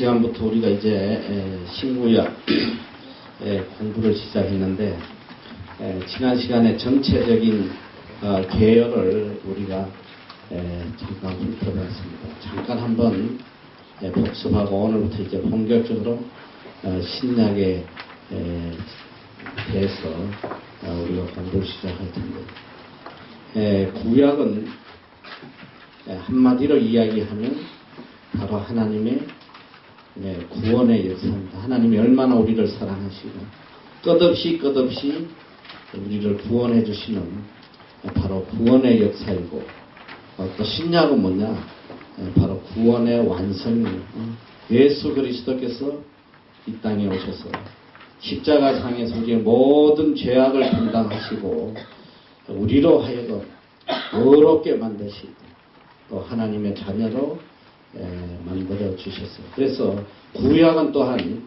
시간부터 우리가 이제 신구약 공부를 시작했는데 지난 시간에 전체적인 계열을 우리가 잠깐 훑어봤습니다. 잠깐 한번 복습하고 오늘부터 이제 본격적으로 신약에 대해서 우리가 공부를 시작할 텐데 구약은 한마디로 이야기하면 바로 하나님의 구원의 역사입니다. 하나님이 얼마나 우리를 사랑하시고 끝없이 우리를 구원해 주시는 바로 구원의 역사이고 또 신약은 뭐냐? 바로 구원의 완성입니다. 예수 그리스도께서 이 땅에 오셔서 십자가상에서 우리의 모든 죄악을 감당하시고 우리로 하여금 의롭게 만드시고 또 하나님의 자녀로 만들어 주셨어요. 그래서 구약은 또한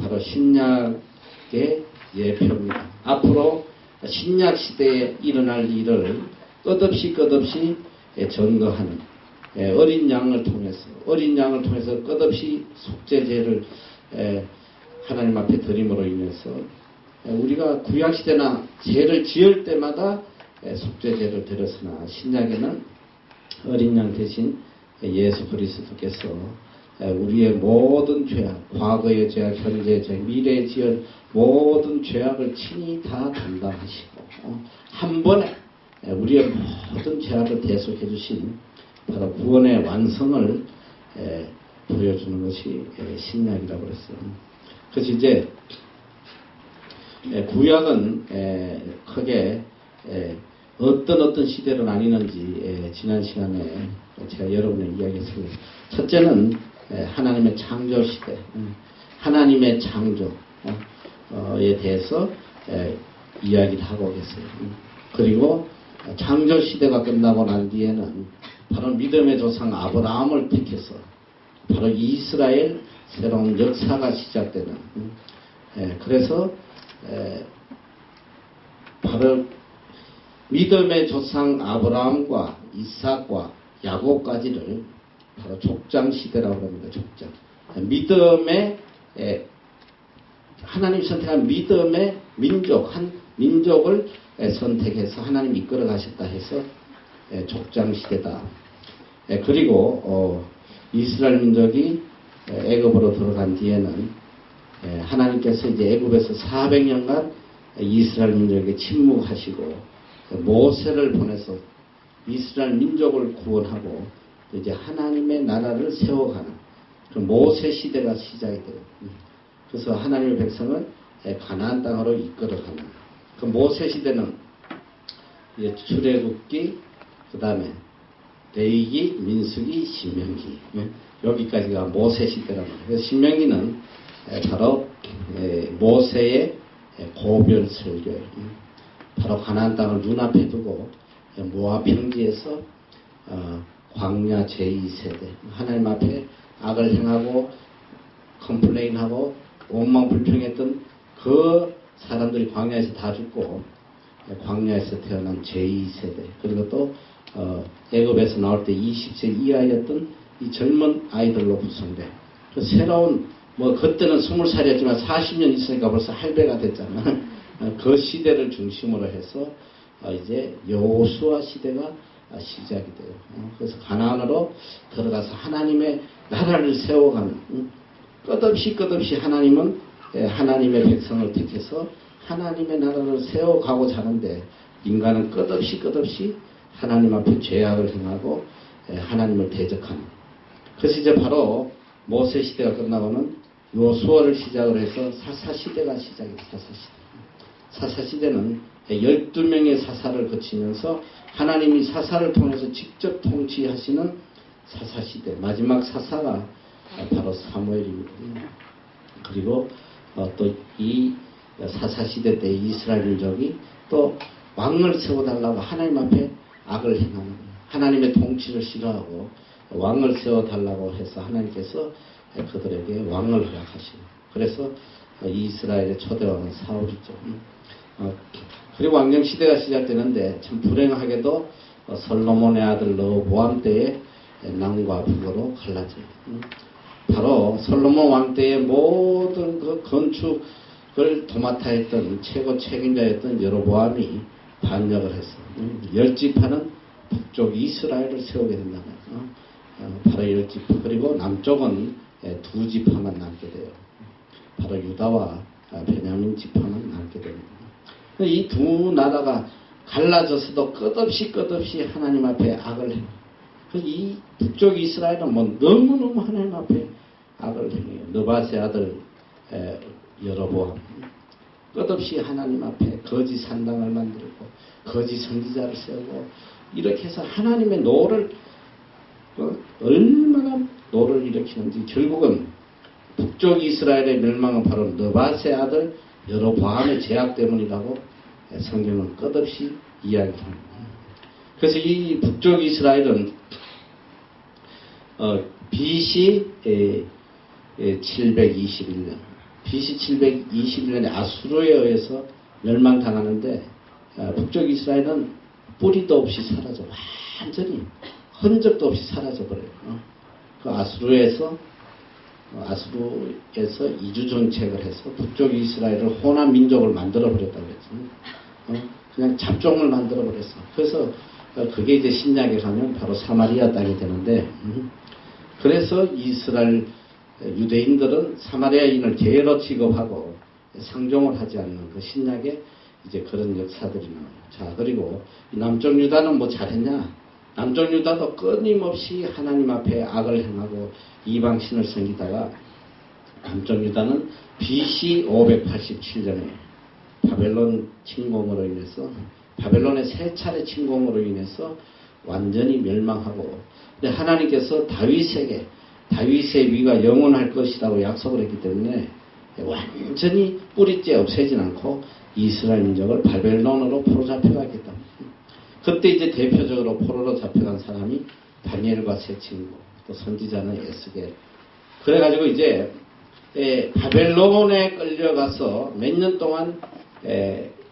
바로 신약의 예표입니다. 앞으로 신약 시대에 일어날 일을 끝없이 증거하는 어린 양을 통해서 끝없이 속죄제를 하나님 앞에 드림으로 인해서 우리가 구약 시대나 죄를 지을 때마다 속죄제를 드렸으나 신약에는 어린 양 대신 예수 그리스도께서 우리의 모든 죄악, 과거의 죄악, 현재의 죄악, 미래에 지은 모든 죄악을 친히 다 담당하시고 한 번에 우리의 모든 죄악을 대속해 주신 바로 구원의 완성을 보여주는 것이 신약이라고 그랬어요. 그래서 이제 구약은 크게 어떤 시대로 나뉘는지 지난 시간에 제가 여러분에게 이야기했습니다. 첫째는 하나님의 창조 시대, 하나님의 창조에 대해서 이야기를 하고 계세요. 그리고 창조 시대가 끝나고 난 뒤에는 바로 믿음의 조상 아브라함을 택해서 바로 이스라엘 새로운 역사가 시작되는 그래서 바로 믿음의 조상 아브라함과 이삭과 야곱까지를 바로 족장 시대라고 합니다. 족장. 믿음의 하나님 선택한 믿음의 민족, 한 민족을 선택해서 하나님 이끌어 가셨다 해서 족장 시대다. 그리고 이스라엘 민족이 애굽으로 들어간 뒤에는 하나님께서 이제 애굽에서 400년간 이스라엘 민족에게 침묵하시고 모세를 보내서 이스라엘 민족을 구원하고 이제 하나님의 나라를 세워가는 그 모세 시대가 시작이 돼요. 그래서 하나님의 백성을 가나안 땅으로 이끌어가는 그 모세 시대는 이제 출애굽기, 그 다음에 레위기, 민수기, 신명기 여기까지가 모세 시대라고 해요. 그래서 신명기는 바로 모세의 고별 설교, 바로 가나안 땅을 눈앞에 두고 모압 평지에서 광야 제2세대 하나님 앞에 악을 행하고 컴플레인하고 원망 불평했던 그 사람들이 광야에서 다 죽고 광야에서 태어난 제2세대 그리고 또 애굽에서 나올 때 20세 이하였던 이 젊은 아이들로 구성돼 그 새로운 그때는 20살이었지만 40년 있으니까 벌써 할배가 됐잖아. 그 시대를 중심으로 해서 이제 여호수아 시대가 시작이 돼요. 그래서 가나안으로 들어가서 하나님의 나라를 세워가는 끝없이 하나님은 하나님의 백성을 택해서 하나님의 나라를 세워가고자 하는데 인간은 끝없이 하나님 앞에 죄악을 행하고 하나님을 대적하는. 그래서 이제 바로 모세 시대가 끝나고는 여호수아를 시작으로 해서 사사시대가 시작입니다. 사사시대는 12명의 사사를 거치면서 하나님이 사사를 통해서 직접 통치하시는 사사시대 마지막 사사가 바로 사무엘입니다. 그리고 또 이 사사시대 때 이스라엘 민족이 또 왕을 세워달라고 하나님 앞에 악을 행하는 하나님의 통치를 싫어하고 왕을 세워달라고 해서 하나님께서 그들에게 왕을 허락하시고 그래서 이스라엘의 초대왕은 사울이죠. 그리고 왕정시대가 시작되는데 참 불행하게도 솔로몬의 아들 르호보암 때에 남과 북으로 갈라져요. 바로 솔로몬 왕 때의 모든 그 건축을 도맡아 했던 최고 책임자였던 여로보암이 반역을 했어. 10지파는 북쪽 이스라엘을 세우게 된다는 바로 10지파. 그리고 남쪽은 2지파만 남게 돼요. 바로 유다와 베냐민 지파만 남게 됩니다. 이 두 나라가 갈라져서도 끝없이 하나님 앞에 악을 해요. 이 북쪽 이스라엘은 뭐 너무너무 하나님 앞에 악을 행해요. 느밧의 아들 여로보암 끝없이 하나님 앞에 거짓 산당을 만들고 거짓 선지자를 세우고 이렇게 해서 하나님의 노를 얼마나 노를 일으키는지 결국은 북쪽 이스라엘의 멸망은 바로 느밧의 아들 여로보암의 죄악 때문이라고 성경은 끝없이 이야기합니다. 그래서 이 북쪽 이스라엘은 BC 721년 BC 721년에 아수르에 의해서 멸망당하는데 북쪽 이스라엘은 뿌리도 없이 사라져 완전히 흔적도 없이 사라져버려요. 그 아수르에서 이주 정책을 해서 북쪽 이스라엘을 호남 민족을 만들어버렸다고 했죠. 그냥 잡종을 만들어버렸어. 그래서 그게 이제 신약에 가면 바로 사마리아 땅이 되는데 그래서 이스라엘 유대인들은 사마리아인을 죄로 취급하고 상종을 하지 않는 그 신약에 이제 그런 역사들이 나와요. 자, 그리고 남쪽 유다는 뭐 잘했냐? 남쪽 유다도 끊임없이 하나님 앞에 악을 행하고 이방신을 섬기다가 남쪽 유다는 BC 587년에 바벨론 침공으로 인해서 바벨론의 세 차례 침공으로 인해서 완전히 멸망하고 근데 하나님께서 다윗의 위가 영원할 것이라고 약속을 했기 때문에 완전히 뿌리째 없애진 않고 이스라엘 민족을 바벨론으로 포로 잡혀가겠다. 그때 이제 대표적으로 포로로 잡혀간 사람이 다니엘과 세 친구, 또 선지자는 에스겔. 그래가지고 이제 바벨론에 끌려가서 몇 년 동안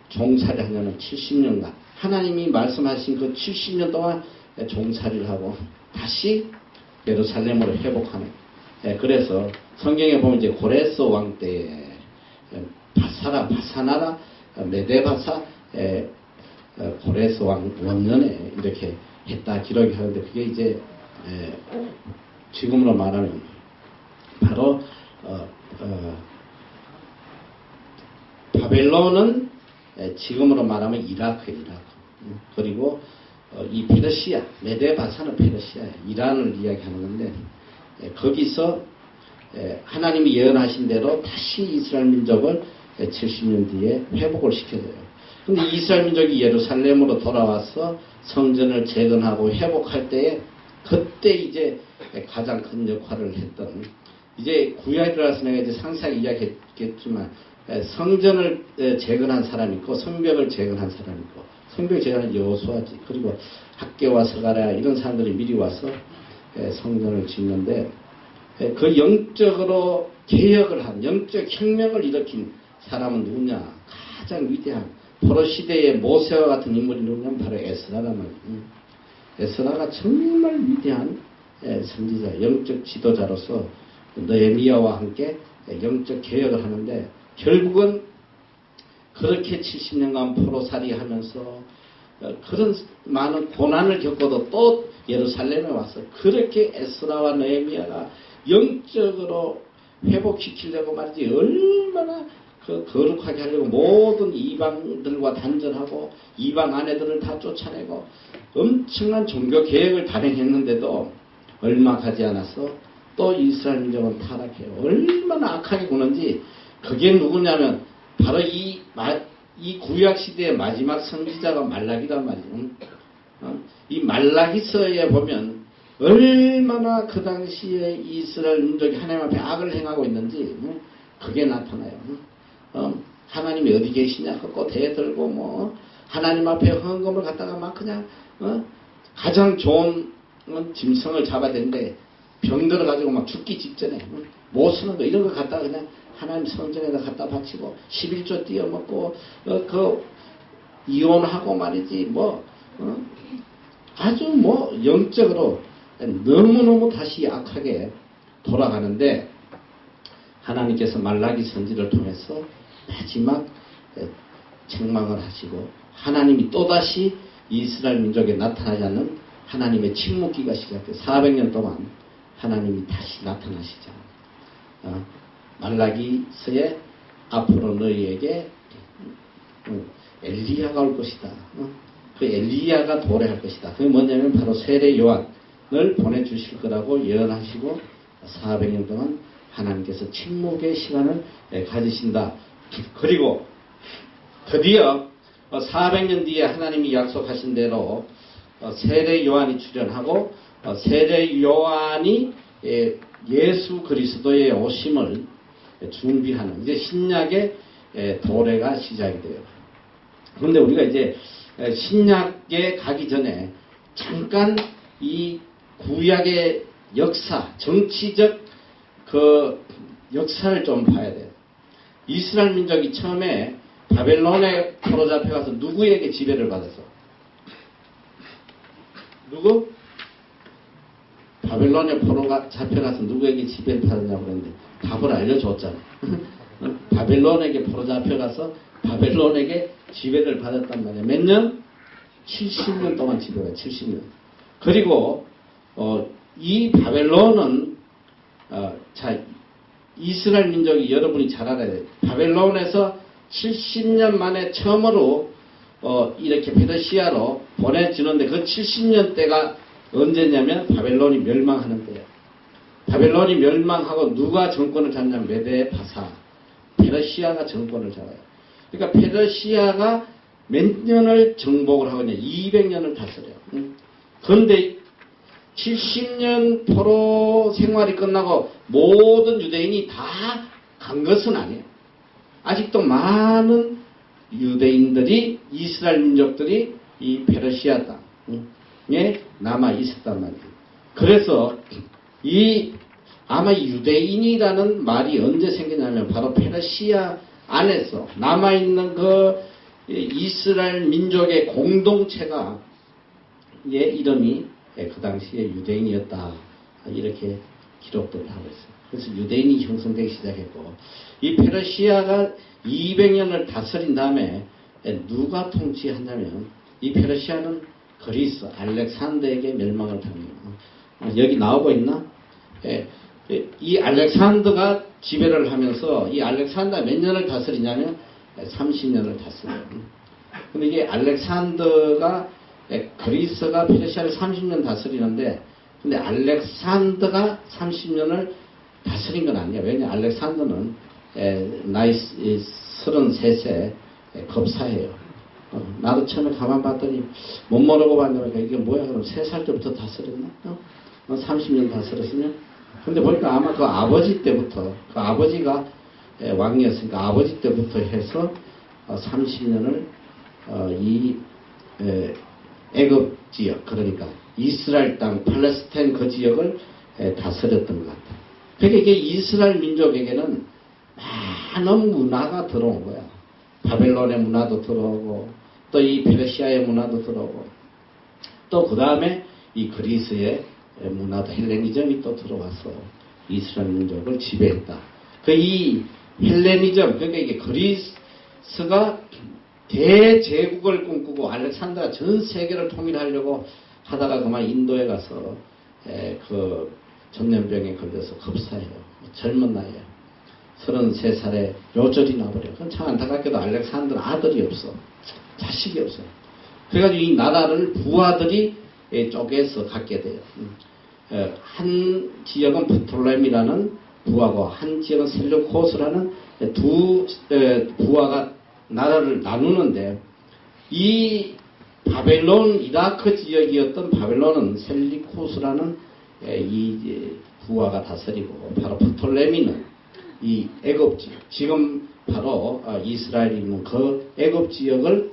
종살이 하냐면 70년간 하나님이 말씀하신 그 70년 동안 종살이를 하고 다시 예루살렘으로 회복하는. 그래서 성경에 보면 이제 고레스 왕 때에 바사나라 메데바사 고레스 왕 원년에 이렇게 했다 기록이 하는데 그게 이제 지금으로 말하면 바로 바벨론은 지금으로 말하면 이라크. 그리고 이 페르시아, 메데바사는 페르시아예요. 이란을 이야기하는 건데 거기서 하나님이 예언하신 대로 다시 이스라엘 민족을 70년 뒤에 회복을 시켜줘요. 근데 이스라엘 민족이 예루살렘으로 돌아와서 성전을 재건하고 회복할 때에 그때 이제 가장 큰 역할을 했던 이제 구약이라서 내가 이제 상세하게 이야기했겠지만 성전을 재건한 사람이 있고 성벽을 재건한 사람이 있고 성벽 재건한 여호수아지 그리고 학개와 스가랴 이런 사람들이 미리 와서 성전을 짓는데 그 영적으로 개혁을 한 영적 혁명을 일으킨 사람은 누구냐? 가장 위대한 포로 시대의 모세와 같은 인물이 누구냐면 바로 에스라란 말이에요. 에스라가 정말 위대한 선지자, 영적 지도자로서 느헤미야와 함께 영적 개혁을 하는데 결국은 그렇게 70년간 포로살이 하면서 그런 많은 고난을 겪어도 또 예루살렘에 와서 그렇게 에스라와 느헤미야가 영적으로 회복시키려고 말이지 얼마나 거룩하게 하려고 모든 이방들과 단절하고 이방 아내들을 다 쫓아내고 엄청난 종교 계획을 발행했는데도 얼마 가지 않아서 또 이스라엘 민족은 타락해요. 얼마나 악하게 구는지 그게 누구냐면 바로 이 구약 시대의 마지막 선지자가 말라기란 말이에요. 이 말라기서에 보면 얼마나 그 당시에 이스라엘 민족이 하나님 앞에 악을 행하고 있는지 그게 나타나요. 하나님이 어디 계시냐 하고 대들고 뭐 하나님 앞에 헌금을 갖다가 막 그냥 가장 좋은 짐승을 잡아야 되는데 병들어 가지고 막 죽기 직전에 못 쓰는 거 이런 거 갖다가 그냥 하나님 성전에다 갖다 바치고 11조 띄어먹고 그 이혼하고 말이지 뭐 아주 뭐 영적으로 너무너무 다시 악하게 돌아가는데 하나님께서 말라기 선지를 통해서 마지막 책망을 하시고 하나님이 또다시 이스라엘 민족에 나타나지 않는 하나님의 침묵기가 시작돼요. 400년 동안 하나님이 다시 나타나시죠. 말라기서에 앞으로 너희에게 엘리야가 올 것이다. 그 엘리야가 도래할 것이다. 그게 뭐냐면 바로 세례 요한을 보내주실 거라고 예언하시고 400년 동안 하나님께서 침묵의 시간을 가지신다. 그리고 드디어 400년 뒤에 하나님이 약속하신 대로 세례 요한이 출현하고 세례 요한이 예수 그리스도의 오심을 준비하는 이제 신약의 도래가 시작이 돼요. 그런데 우리가 이제 신약에 가기 전에 잠깐 이 구약의 역사, 정치적 그 역사를 좀 봐야 돼요. 이스라엘 민족이 처음에 바벨론에 포로 잡혀가서 누구에게 지배를 받았어? 누구? 바벨론에 포로가 잡혀가서 누구에게 지배를 받았냐고 그랬는데 답을 알려줬잖아. 바벨론에게 포로 잡혀가서 바벨론에게 지배를 받았단 말이야. 몇 년? 70년 동안 지배가 70년. 그리고 이 바벨론은 자 이스라엘 민족이 여러분이 잘 알아야 돼요. 바벨론에서 70년 만에 처음으로 이렇게 페르시아로 보내지는데 그 70년 때가 언제냐면 바벨론이 멸망하는 때예요. 바벨론이 멸망하고 누가 정권을 잡냐면 메데 바사 페르시아가 정권을 잡아요. 그러니까 페르시아가 몇 년을 정복을 하거든요. 200년을 다스려요. 그런데 70년 포로 생활이 끝나고 모든 유대인이 다 간 것은 아니에요. 아직도 많은 유대인들이 이스라엘 민족들이 이 페르시아 땅에 남아 있었단 말이에요. 그래서 아마 유대인이라는 말이 언제 생기냐면 바로 페르시아 안에서 남아 있는 그 이스라엘 민족의 공동체가 이름이 그 당시에 유대인이었다 이렇게 기록들을 하고 있어요. 그래서 유대인이 형성되기 시작했고 이 페르시아가 200년을 다스린 다음에 누가 통치하냐면 이 페르시아는 그리스 알렉산더에게 멸망을 당해요. 여기 나오고 있나? 이 알렉산더가 지배를 하면서 이 알렉산더가 몇 년을 다스리냐면 30년을 다스려요. 근데 이게 알렉산더가 그리스가 페르시아를 30년 다스리는데 근데 알렉산더가 30년을 다스린 건 아니야. 왜냐 알렉산더는 나이 33세 겁사해요. 나도 처음에 가만 봤더니 못 모르고 봤는데 이게 뭐야 그럼 3살 때부터 다스렸나? 30년 다스렸으면? 근데 보니까 아마 그 아버지 때부터 그 아버지가 왕이었으니까 아버지 때부터 해서 30년을 이 애굽 지역 그러니까 이스라엘 땅 팔레스타인 그 지역을 다스렸던 것 같아요. 그러니까 이게 이스라엘 민족에게는 많은 문화가 들어온 거야. 바벨론의 문화도 들어오고 또 이 페르시아의 문화도 들어오고 또 그 다음에 이 그리스의 문화도 헬레니즘이 또 들어와서 이스라엘 민족을 지배했다. 그 이 헬레니즘 그러니까 이게 그리스가 대제국을 꿈꾸고 알렉산더가 전 세계를 통일하려고 하다가 그만 인도에 가서 그 전염병에 걸려서 급사해요. 젊은 나이에 33살에 요절이 나버려요. 그건 참 안타깝게도 알렉산더는 아들이 없어. 자식이 없어요. 그래가지고 이 나라를 부하들이 쪼개서 갖게 돼요. 한 지역은 프톨레미라는 부하고 한 지역은 셀루코스라는 두 부하가 나라를 나누는데 이 바벨론 이라크 지역이었던 바벨론은 셀루코스라는 이 부하가 다스리고 바로 프톨레미는 이 애굽 지역 지금 바로 이스라엘이 있는 그 애굽 지역을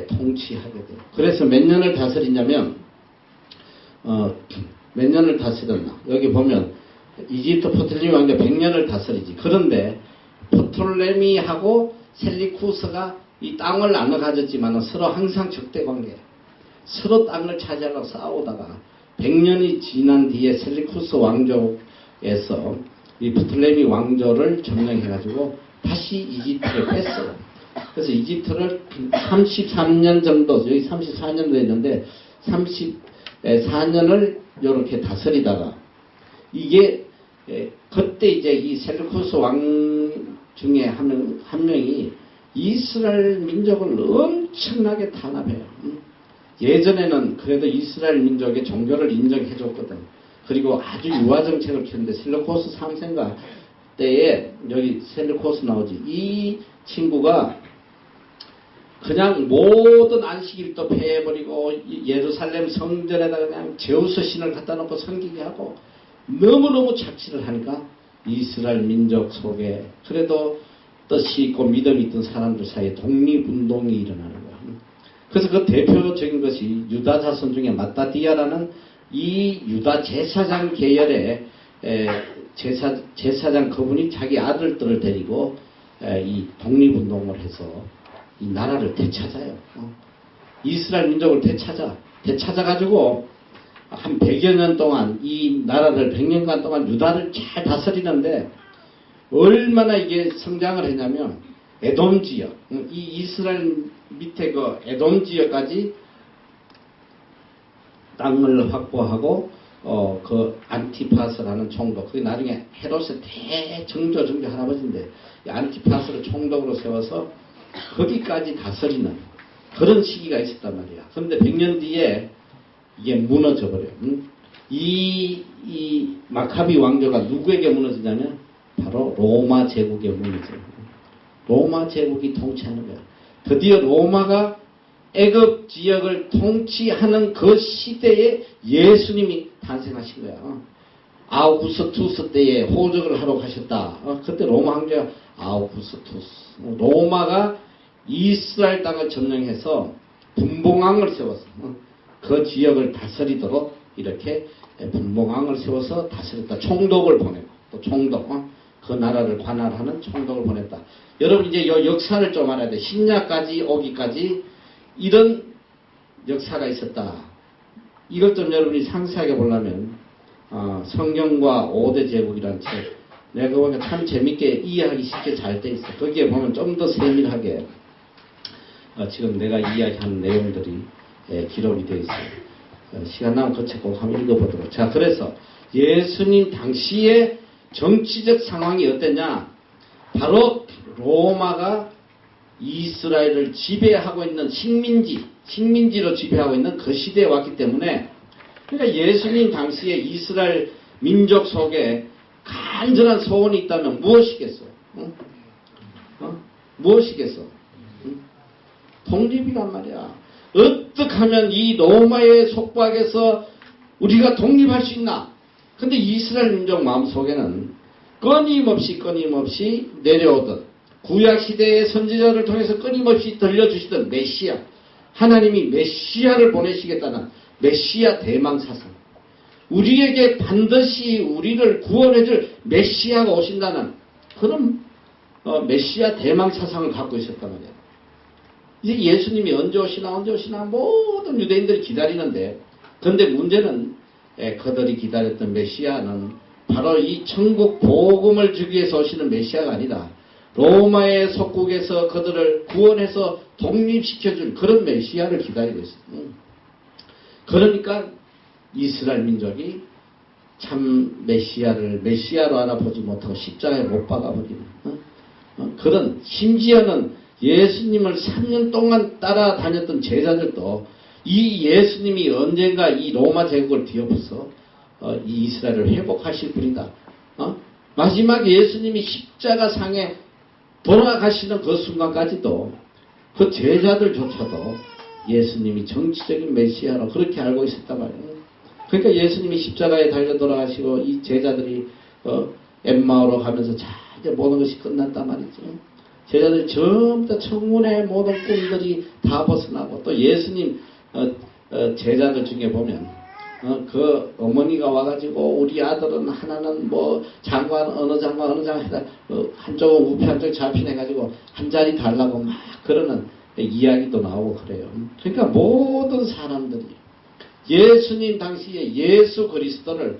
통치하게 돼요. 그래서 몇 년을 다스리냐면 몇 년을 다스렸나 여기 보면 이집트 프톨레미 왕조 100년을 다스리지. 그런데 프톨레미하고 셀리쿠스가 이 땅을 나눠 가졌지만 서로 항상 적대 관계예요. 서로 땅을 차지하려고 싸우다가 100년이 지난 뒤에 셀리쿠스 왕족의 이집트에서 이 프톨레미 왕조를 점령해가지고 다시 이집트를 뺐어요. 그래서 이집트를 33년 정도, 여기 34년도 했는데 34년을 이렇게 다스리다가 이게 그때 이제 이 셀루쿠스 왕 중에 한 명이 이스라엘 민족을 엄청나게 탄압해요. 예전에는 그래도 이스라엘 민족의 종교를 인정해줬거든. 그리고 아주 유화 정책을 켰는데 셀루코스 3세인가 때에 여기 셀루코스 나오지. 이 친구가 그냥 모든 안식일도 폐해버리고 예루살렘 성전에다가 그냥 제우스 신을 갖다 놓고 섬기게 하고 너무너무 착취를 하니까 이스라엘 민족 속에 그래도 뜻이 있고 믿음이 있던 사람들 사이에 독립운동이 일어나는 거야. 그래서 그 대표적인 것이 유다 자손 중에 마따디아라는 이 유다 제사장 계열의 제사장 그분이 자기 아들들을 데리고 이 독립운동을 해서 이 나라를 되찾아요. 이스라엘 민족을 되찾아가지고 한 100여 년 동안 이 나라를 100년간 동안 유다를 잘 다스리는데 얼마나 이게 성장을 했냐면 에돔 지역, 이 이스라엘 밑에 그 에돔 지역까지 땅을 확보하고 그 안티파스라는 총독, 그게 나중에 헤롯의 대정조 할아버지인데 이 안티파스를 총독으로 세워서 거기까지 다스리는 그런 시기가 있었단 말이야. 그런데 100년 뒤에 이게 무너져 버려요. 이 마카비 왕조가 누구에게 무너지냐면 바로 로마 제국에 무너져요. 로마 제국이 통치하는 거야. 드디어 로마가 애굽 지역을 통치하는 그 시대에 예수님이 탄생하신 거야. 아우구스투스 때에 호적을 하러 가셨다. 그때 로마 황제가 아우구스투스. 로마가 이스라엘 땅을 점령해서 분봉왕을 세웠어. 그 지역을 다스리도록 이렇게 분봉왕을 세워서 다스렸다. 총독을 보내고 또 총독, 그 나라를 관할하는 총독을 보냈다. 여러분 이제 이 역사를 좀 알아야 돼. 신약까지 오기까지 이런 역사가 있었다. 이걸 좀 여러분이 상세하게 보려면 성경과 5대 제국이라는 책, 내가 보니까 참 재밌게 이해하기 쉽게 잘 돼 있어. 거기에 보면 좀 더 세밀하게 지금 내가 이야기하는 내용들이 기록이 되어 있어요. 시간 나면 그 책 꼭 한번 읽어보도록. 자, 그래서 예수님 당시의 정치적 상황이 어땠냐? 바로 로마가 이스라엘을 지배하고 있는 식민지로 지배하고 있는 그 시대에 왔기 때문에, 그러니까 예수님 당시에 이스라엘 민족 속에 간절한 소원이 있다면 무엇이겠어? 무엇이겠어? 독립이란 말이야. 어떻게 하면 이 로마의 속박에서 우리가 독립할 수 있나? 근데 이스라엘 민족 마음속에는 끊임없이 내려오던 구약시대의 선지자를 통해서 끊임없이 들려주시던 메시아, 하나님이 메시아를 보내시겠다는 메시아 대망사상, 우리에게 반드시 우리를 구원해줄 메시아가 오신다는 그런 메시아 대망사상을 갖고 있었단 말이에요. 이제 예수님이 언제 오시나 모든 유대인들이 기다리는데, 그런데 문제는 그들이 기다렸던 메시아는 바로 이 천국 복음을 주기 위해서 오시는 메시아가 아니라 로마의 속국에서 그들을 구원해서 독립시켜줄 그런 메시아를 기다리고 있어요. 그러니까 이스라엘 민족이 참 메시아로 알아보지 못하고 십자가에 못 박아버리는 그런, 심지어는 예수님을 3년 동안 따라다녔던 제자들도 이 예수님이 언젠가 이 로마 제국을 뒤엎어서 이 이스라엘을 회복하실 분이다. 마지막에 예수님이 십자가상에 돌아가시는 그 순간까지도 그 제자들조차도 예수님이 정치적인 메시아로 그렇게 알고 있었단 말이에요. 그러니까 예수님이 십자가에 달려 돌아가시고 이 제자들이 엠마오로 가면서 자 이제 모든 것이 끝났단 말이죠. 제자들이 전부 다 청문회 모든 꿈들이 다 벗어나고, 또 예수님 제자들 중에 보면 그 어머니가 와가지고 우리 아들은 하나는 뭐 장관 어느 장관 해다 한쪽은 우표 한쪽 좌편 해가지고 한 자리 달라고 막 그러는 이야기도 나오고 그래요. 그러니까 모든 사람들이 예수님 당시에 예수 그리스도를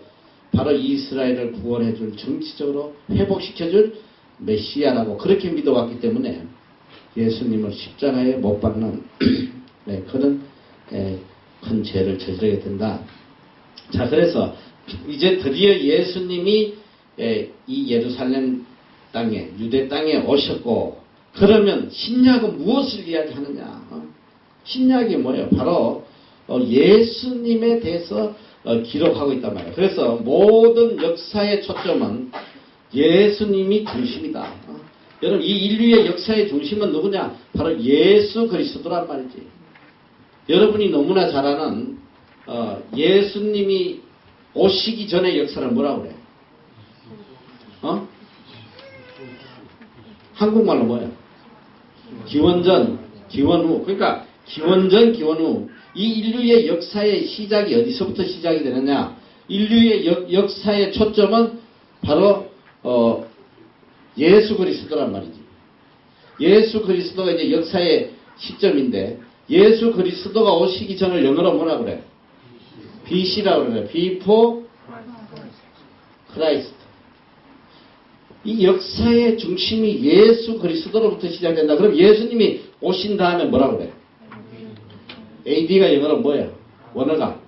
바로 이스라엘을 구원해줄, 정치적으로 회복시켜줄 메시아라고 그렇게 믿어왔기 때문에 예수님을 십자가에 못 박는 네, 그런 큰 죄를 저지르게 된다. 자, 그래서 이제 드디어 예수님이 이 예루살렘 땅에, 유대 땅에 오셨고, 그러면 신약은 무엇을 이야기하느냐? 신약이 뭐예요? 바로 예수님에 대해서 기록하고 있단 말이에요. 그래서 모든 역사의 초점은 예수님이 중심이다. 여러분, 이 인류의 역사의 중심은 누구냐? 바로 예수 그리스도란 말이지. 여러분이 너무나 잘 아는 예수님이 오시기 전의 역사를 뭐라고 그래? 한국말로 뭐야? 기원전, 기원후. 그러니까 기원전, 기원후. 이 인류의 역사의 시작이 어디서부터 시작이 되느냐? 인류의 역사의 초점은 바로 예수 그리스도란 말이지. 예수 그리스도가 이제 역사의 시점인데, 예수 그리스도가 오시기 전을 영어로 뭐라 그래? BC라고 그래. Before Christ. 이 역사의 중심이 예수 그리스도로부터 시작된다. 그럼 예수님이 오신 다음에 뭐라 그래? AD가 영어로 뭐야? 원어가?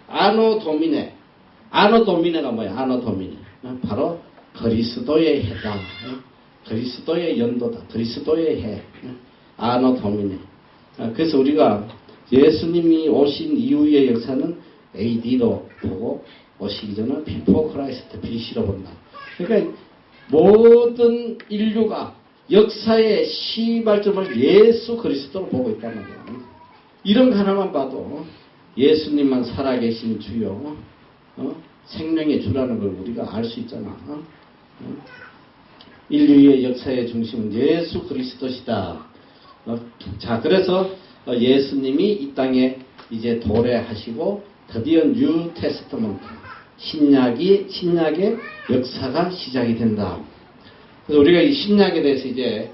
아노 도미네. 아노 도미네가 뭐야? 아노 도미네. 바로 그리스도의 해다. 그리스도의 연도다. 그리스도의 해. 아노 도미네. 그래서 우리가 예수님이 오신 이후의 역사는 AD로 보고 오시기 전은 Before Christ, BC로 본다. 그러니까 모든 인류가 역사의 시발점을 예수 그리스도로 보고 있단 말이야. 이런 거 하나만 봐도 예수님만 살아계신 주요, 생명의 주라는 걸 우리가 알 수 있잖아. 인류의 역사의 중심은 예수 그리스도시다. 자, 그래서 예수님이 이 땅에 이제 도래하시고 드디어 뉴 테스트먼트, 신약의 역사가 시작이 된다. 그래서 우리가 이 신약에 대해서 이제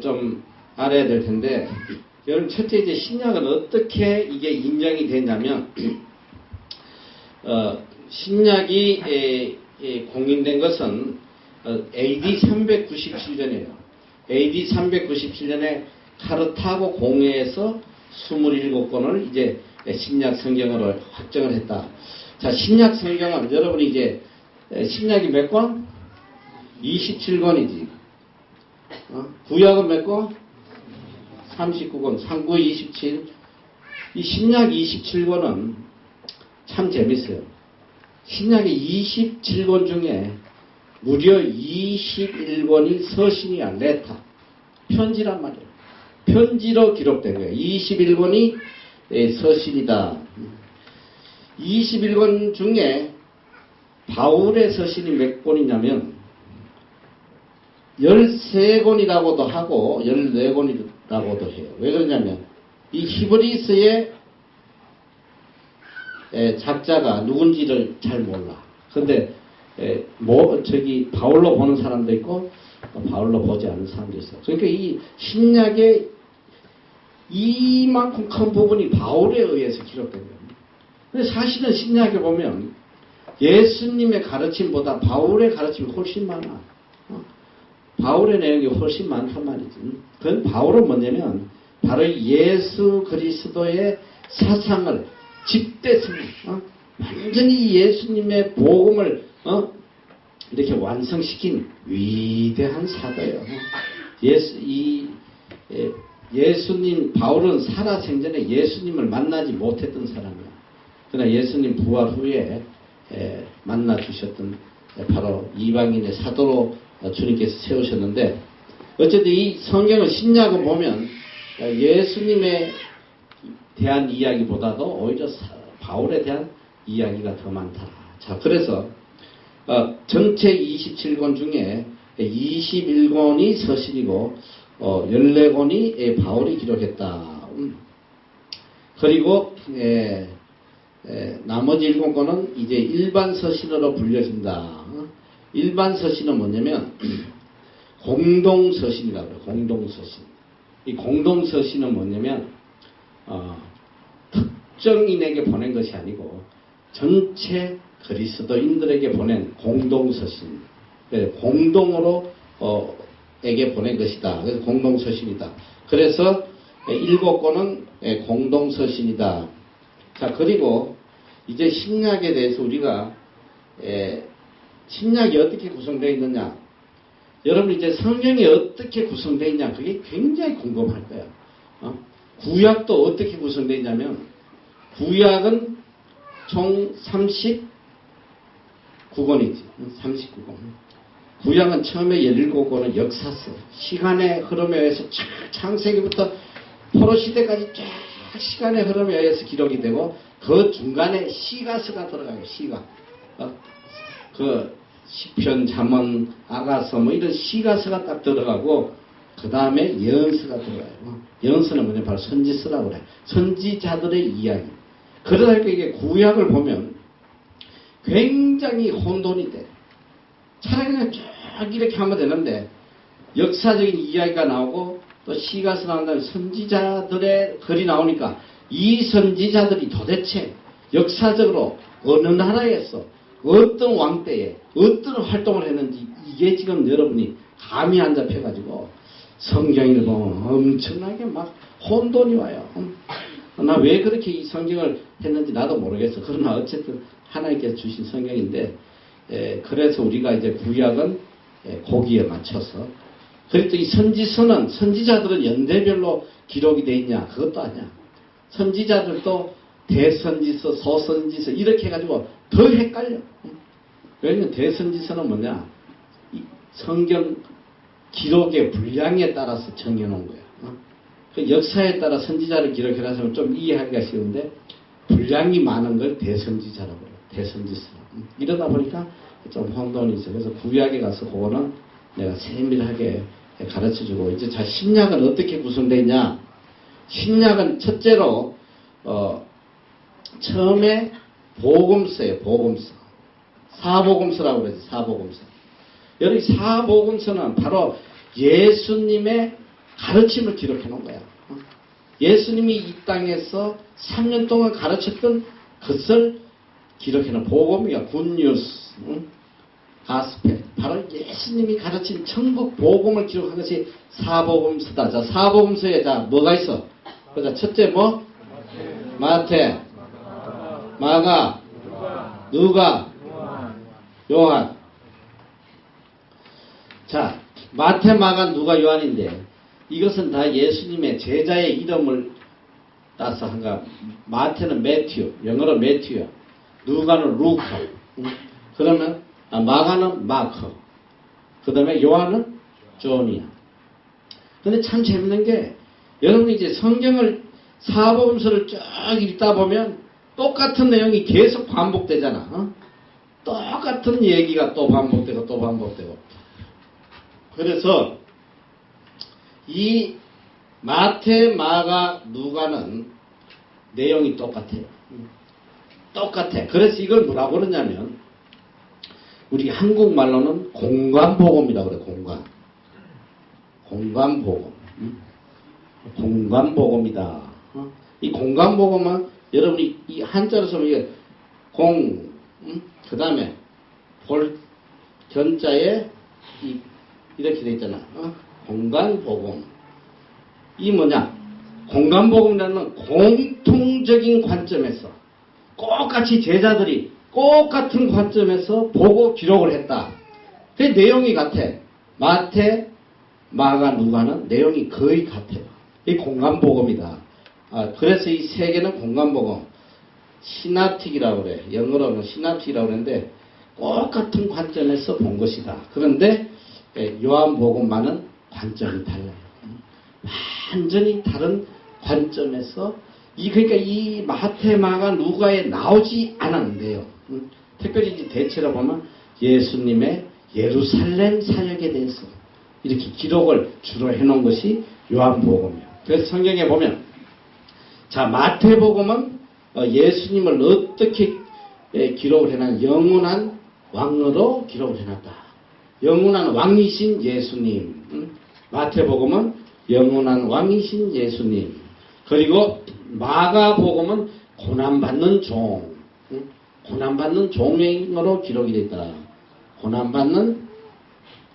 좀 알아야 될 텐데, 여러분, 첫째 이제 신약은 어떻게 이게 인정이 되냐면, 신약이 공인된 것은 AD 397년이에요. AD 397년에 카르타고 공회에서 27권을 이제 신약 성경으로 확정을 했다. 자, 신약 성경은 여러분이 이제 신약이 몇 권? 27권이지. 구약은 몇 권? 39권. 상구 27. 이 신약 27권은 참 재밌어요. 신약의 27권 중에 무려 21권이 서신이야. 레터. 편지란 말이에요. 편지로 기록된 거예요. 21권이 서신이다. 21권 중에 바울의 서신이 몇 권이냐면 13권이라고도 하고 14권이라고도 해요. 왜 그러냐면 이 히브리서의 작자가 누군지를 잘 몰라. 근데 바울로 보는 사람도 있고 바울로 보지 않는 사람도 있어. 그러니까 이 신약의 이만큼 큰 부분이 바울에 의해서 기록된 거예요. 근데 사실은 신약에 보면 예수님의 가르침보다 바울의 가르침이 훨씬 많아. 바울의 내용이 훨씬 많단 말이지. 그건 바울은 뭐냐면 바로 예수 그리스도의 사상을 집대성, 완전히 예수님의 복음을 이렇게 완성시킨 위대한 사도예요. 예수님, 바울은 살아생전에 예수님을 만나지 못했던 사람이야. 그러나 예수님 부활 후에 만나 주셨던 바로 이방인의 사도로 주님께서 세우셨는데, 어쨌든 이 성경을 신약을 보면 예수님에 대한 이야기보다도 오히려 바울에 대한 이야기가 더 많다. 자, 그래서 전체 27권 중에 21권이 서신이고 14권이 바울이 기록했다. 그리고 나머지 7권은 이제 일반 서신으로 불려진다. 일반 서신은 뭐냐면 공동서신이라고 해요. 공동서신. 이 공동서신은 뭐냐면 특정인에게 보낸 것이 아니고 전체 그리스도인들에게 보낸 공동서신, 공동으로 에게 보낸 것이다. 그래서 공동서신이다. 그래서 7권은 공동서신이다. 자, 그리고 이제 신약에 대해서 우리가 신약이 어떻게 구성되어 있느냐, 여러분 이제 성경이 어떻게 구성되어 있냐, 그게 굉장히 궁금할 거예요. 구약도 어떻게 구성되어 있냐면, 구약은 총 39권이지. 39권. 구약은 처음에 17권은 역사서, 시간의 흐름에 의해서 창세기부터 포로 시대까지 쫙 시간의 흐름에 의해서 기록이 되고, 그 중간에 시가서가 들어가요. 시가. 그 시편, 잠언, 아가서 뭐 이런 시가서가 딱 들어가고, 그 다음에 예언서가 들어가요. 예언서는 뭐냐, 바로 선지서라고 그래. 선지자들의 이야기. 그러다 보니까 이게 구약을 보면 굉장히 혼돈이 돼. 차라리 그냥 쭉 이렇게 하면 되는데, 역사적인 이야기가 나오고 또 시가서 나온 다음에 선지자들의 글이 나오니까, 이 선지자들이 도대체 역사적으로 어느 나라에서 어떤 왕 때에 어떤 활동을 했는지, 이게 지금 여러분이 감이 안 잡혀가지고 성경을 보면 엄청나게 막 혼돈이 와요. 나 왜 그렇게 이 성경을 했는지 나도 모르겠어. 그러나 어쨌든 하나님께서 주신 성경인데, 그래서 우리가 이제 구약은 거기에 맞춰서, 그리고 이 선지서는, 선지자들은 연대별로 기록이 돼 있냐, 그것도 아니야. 선지자들도 대선지서, 소선지서 이렇게 해가지고 더 헷갈려. 왜냐면 대선지서는 뭐냐, 이 성경 기록의 분량에 따라서 정해놓은 거야. 그 역사에 따라 선지자를 기록해놔서 좀 이해하기가 쉬운데, 분량이 많은 걸 대선지자라고 그래요. 대선지서. 이러다 보니까 좀 혼돈이 있어요. 그래서 구약에 가서 그거는 내가 세밀하게 가르쳐주고, 이제 자, 신약은 어떻게 구성되어 있냐. 신약은 첫째로 처음에 복음서예요. 복음서. 사복음서라고 그러죠. 사복음서. 여기 사복음서는 바로 예수님의 가르침을 기록해 놓은 거야. 예수님이 이 땅에서 3년 동안 가르쳤던 것을 기록해 놓은 복음이야. 굿뉴스, 가스펠. 바로 예수님이 가르친 천국 복음을 기록한 것이 사복음서다. 자, 사복음서에 자 뭐가 있어? 자, 첫째 뭐? 마태, 마가, 누가, 요한. 자, 마태, 마가, 누가, 요한인데, 이것은 다 예수님의 제자의 이름을 따서 한가. 마태는 매튜, 영어로 매튜야. 누가는 루커. 그러면 마가는 마커. 그 다음에 요한은 존이야. 근데 참 재밌는 게, 여러분이 이제 성경을, 사복음서를 쭉 읽다 보면 똑같은 내용이 계속 반복되잖아. 똑같은 얘기가 또 반복되고 또 반복되고. 그래서 이 마태, 마가, 누가는 내용이 똑같아요. 똑같아. 그래서 이걸 뭐라고 그러냐면, 우리 한국말로는 공관복음이라고 그래. 공관복음. 공관복음이다. 이 공관복음은 여러분이 이 한자로 쓰면 이게 그 다음에 견자에 이렇게 돼 있잖아. 공관복음. 이 뭐냐? 공관복음이라는 공통적인 관점에서 똑같이 제자들이 똑같은 관점에서 보고 기록을 했다. 그 내용이 같아. 마태, 마가, 누가는 내용이 거의 같아요. 이 공관복음이다. 그래서 이 세 개는 공관복음. 시납틱이라고 그래. 영어로는 시납틱이라고 그러는데, 똑같은 관점에서 본 것이다. 그런데 요한복음만은 관점이 달라요. 완전히 다른 관점에서, 그러니까 이 마태, 마가, 누가에 나오지 않았는데요. 특별히 이제 대체로 보면 예수님의 예루살렘 사역에 대해서 이렇게 기록을 주로 해놓은 것이 요한복음이에요. 그래서 성경에 보면, 자, 마태복음은 예수님을 어떻게 기록을 해놨냐. 영원한 왕으로 기록을 해놨다. 영원한 왕이신 예수님. 마태복음은 영원한 왕이신 예수님. 그리고 마가복음은 고난받는 종, 고난받는 종으로 기록이 되어 있다. 고난받는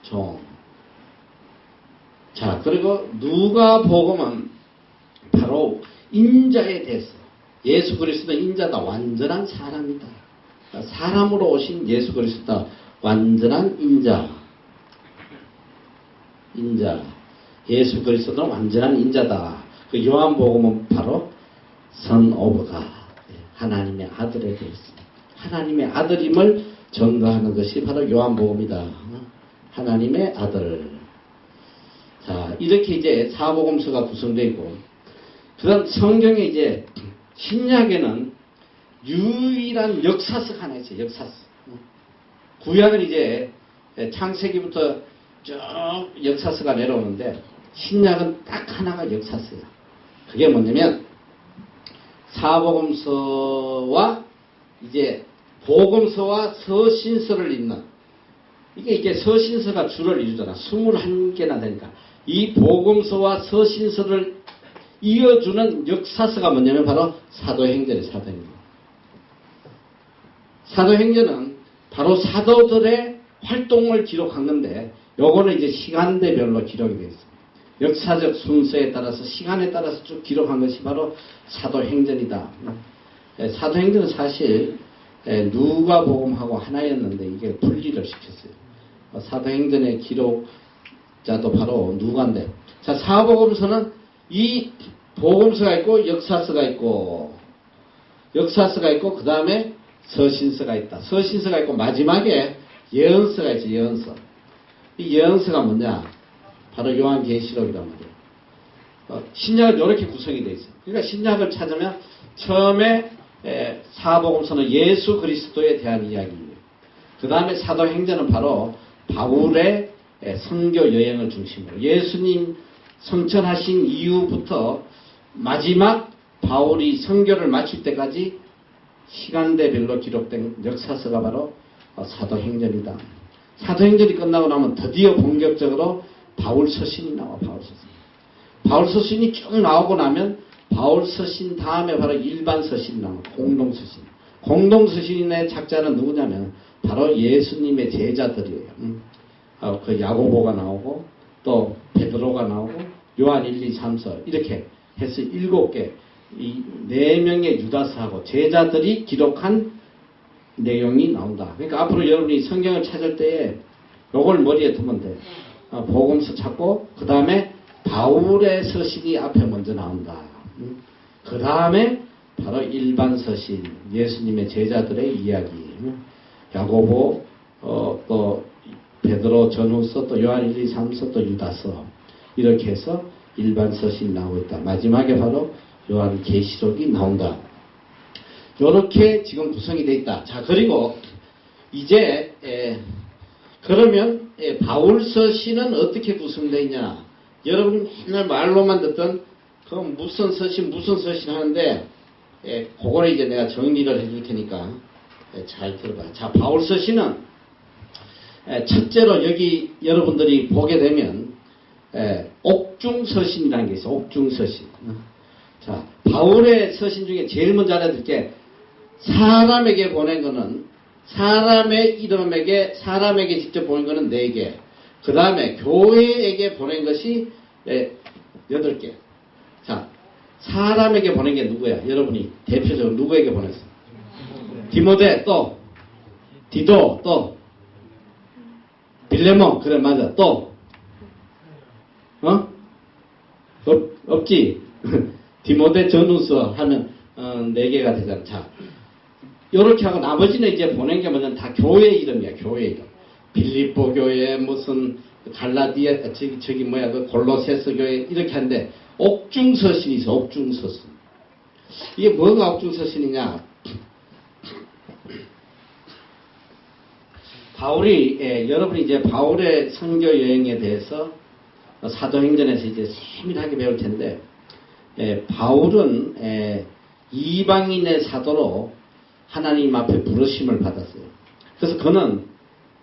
종. 자, 그리고 누가복음은 바로 인자에 대해서, 예수 그리스도는 인자다, 완전한 사람이다. 사람으로 오신 예수 그리스도다, 완전한 인자. 예수 그리스도는 완전한 인자다. 그 요한복음은 바로 Son of God, 하나님의 아들에 대해서, 하나님의 아들임을 증거하는 것이 바로 요한복음이다. 하나님의 아들. 자, 이렇게 이제 사복음서가 구성되어 있고, 그다음 성경에 이제 신약에는 유일한 역사서가 하나 있어요. 역사서. 구약은 이제 창세기부터 쭉 역사서가 내려오는데, 신약은 딱 하나가 역사서예요. 그게 뭐냐면 사복음서와 이제 복음서와 서신서를 잇는, 이게 서신서가 주를 이루잖아. 21개나 되니까 이 복음서와 서신서를 이어주는 역사서가 뭐냐면 바로 사도행전이에요. 사도행전은 바로 사도들의 활동을 기록한 건데, 요거는 이제 시간대별로 기록이 되어 있습니다. 역사적 순서에 따라서, 시간에 따라서 쭉 기록한 것이 바로 사도행전이다. 사도행전은 사실 누가복음하고 하나였는데 이게 분리를 시켰어요. 사도행전의 기록자도 바로 누가인데, 자, 사복음서는 이 복음서가 있고 역사서가 있고 그 다음에 서신서가 있다. 서신서가 있고 마지막에 예언서가 있죠. 예언서. 이 예언서가 뭐냐? 바로 요한계시록이란 말이에요. 신약은 이렇게 구성이 되어 있어요. 그러니까 신약을 찾으면 처음에 사복음서는 예수 그리스도에 대한 이야기예요. 그 다음에 사도행전은 바로 바울의 선교 여행을 중심으로, 예수님 성천하신 이후부터 마지막 바울이 선교를 마칠 때까지 시간대별로 기록된 역사서가 바로 사도행전이다. 사도행전이 끝나고 나면 드디어 본격적으로 바울서신이 나와. 바울서신이 쭉 나오고 나면 바울서신 다음에 바로 일반서신이 나와. 공동서신. 공동서신의 작자는 누구냐면 바로 예수님의 제자들이에요. 그 야고보가 나오고 또 베드로가 나오고 요한 1, 2, 3서 이렇게 해서 7개, 이 4명의 유다서하고 제자들이 기록한 내용이 나온다. 그러니까 앞으로 여러분이 성경을 찾을 때에 요걸 머리에 두면 돼. 복음서 찾고 그 다음에 바울의 서신이 앞에 먼저 나온다. 그 다음에 바로 일반 서신, 예수님의 제자들의 이야기, 야고보, 또 베드로 전후서, 또 요한 1, 2, 3서, 또 유다서, 이렇게 해서 일반 서신이 나오고 있다. 마지막에 바로 요한 계시록이 나온다. 요렇게 지금 구성이 되어 있다. 자, 그리고 이제 그러면 바울 서신은 어떻게 구성되어 있냐? 여러분이 맨날 말로만 듣던 그 무슨 서신 하는데, 그거를 이제 내가 정리를 해줄 테니까 잘 들어봐. 자, 바울 서신은 첫째로 여기 여러분들이 보게 되면 옥중서신이라는 게 있어요. 옥중서신. 자, 바울의 서신 중에 제일 먼저 알아둘 게, 사람에게 보낸 거는, 사람의 이름에게, 사람에게 직접 보낸 거는 4개. 그 다음에 교회에게 보낸 것이 8개. 자, 사람에게 보낸 게 누구야? 여러분이 대표적으로 누구에게 보냈어? 디모데, 또 디도, 또 빌레몬. 그래, 맞아. 또 없지. 디모데, 전후서 하면 4개가 되잖아. 자, 요렇게 하고 나머지는 이제 보낸 게 뭐냐면 다 교회 이름이야. 교회 이름. 빌립보 교회, 무슨 갈라디아, 저기 뭐야, 그 골로새서 교회, 이렇게 하는데 옥중서신이 있어. 옥중서신. 이게 뭐가 옥중서신이냐? 바울이, 여러분이 이제 바울의 선교 여행에 대해서 사도행전에서 이제 세밀하게 배울 텐데, 바울은 이방인의 사도로 하나님 앞에 부르심을 받았어요. 그래서 그는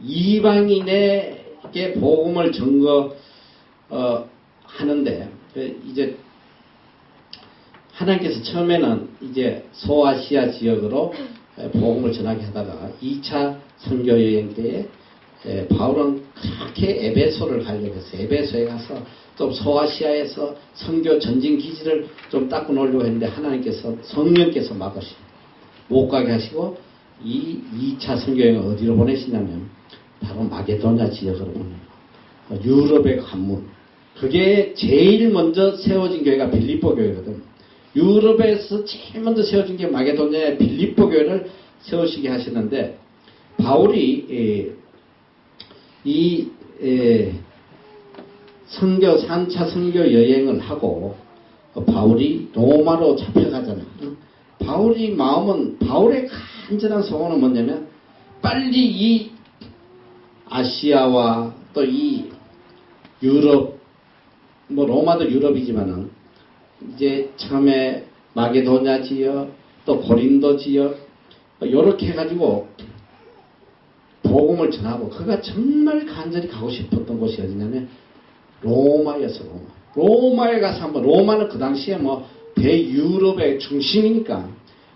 이방인에게 복음을 하는데, 이제 하나님께서 처음에는 이제 소아시아 지역으로 복음을 전하게 하다가 2차 선교 여행 때에 바울은 그렇게 에베소를 가려고 했어요. 에베소에 가서 좀 소아시아에서 선교 전진 기지를 좀 닦고 놀려고 했는데 하나님께서 성령께서 막으시고 못 가게 하시고 이 2차 선교 여행을 어디로 보내시냐면 바로 마게도냐 지역으로 보내요. 유럽의 관문. 그게 제일 먼저 세워진 교회가 빌립보 교회거든. 유럽에서 제일 먼저 세워진 게 마게도냐의 빌립보 교회를 세우시게 하시는데 바울이 이 선교 3차 선교 여행을 하고 바울이 로마로 잡혀가잖아. 바울이 마음은 바울의 간절한 소원은 뭐냐면 빨리 이 아시아와 또 이 유럽 뭐 로마도 유럽이지만은 이제 처음에 마게도냐 지역 또 고린도 지역 요렇게 해가지고 복음을 전하고 그가 정말 간절히 가고 싶었던 곳이 어디냐면 로마였어. 로마에 가서 한번 로마는 그 당시에 뭐 대유럽의 중심이니까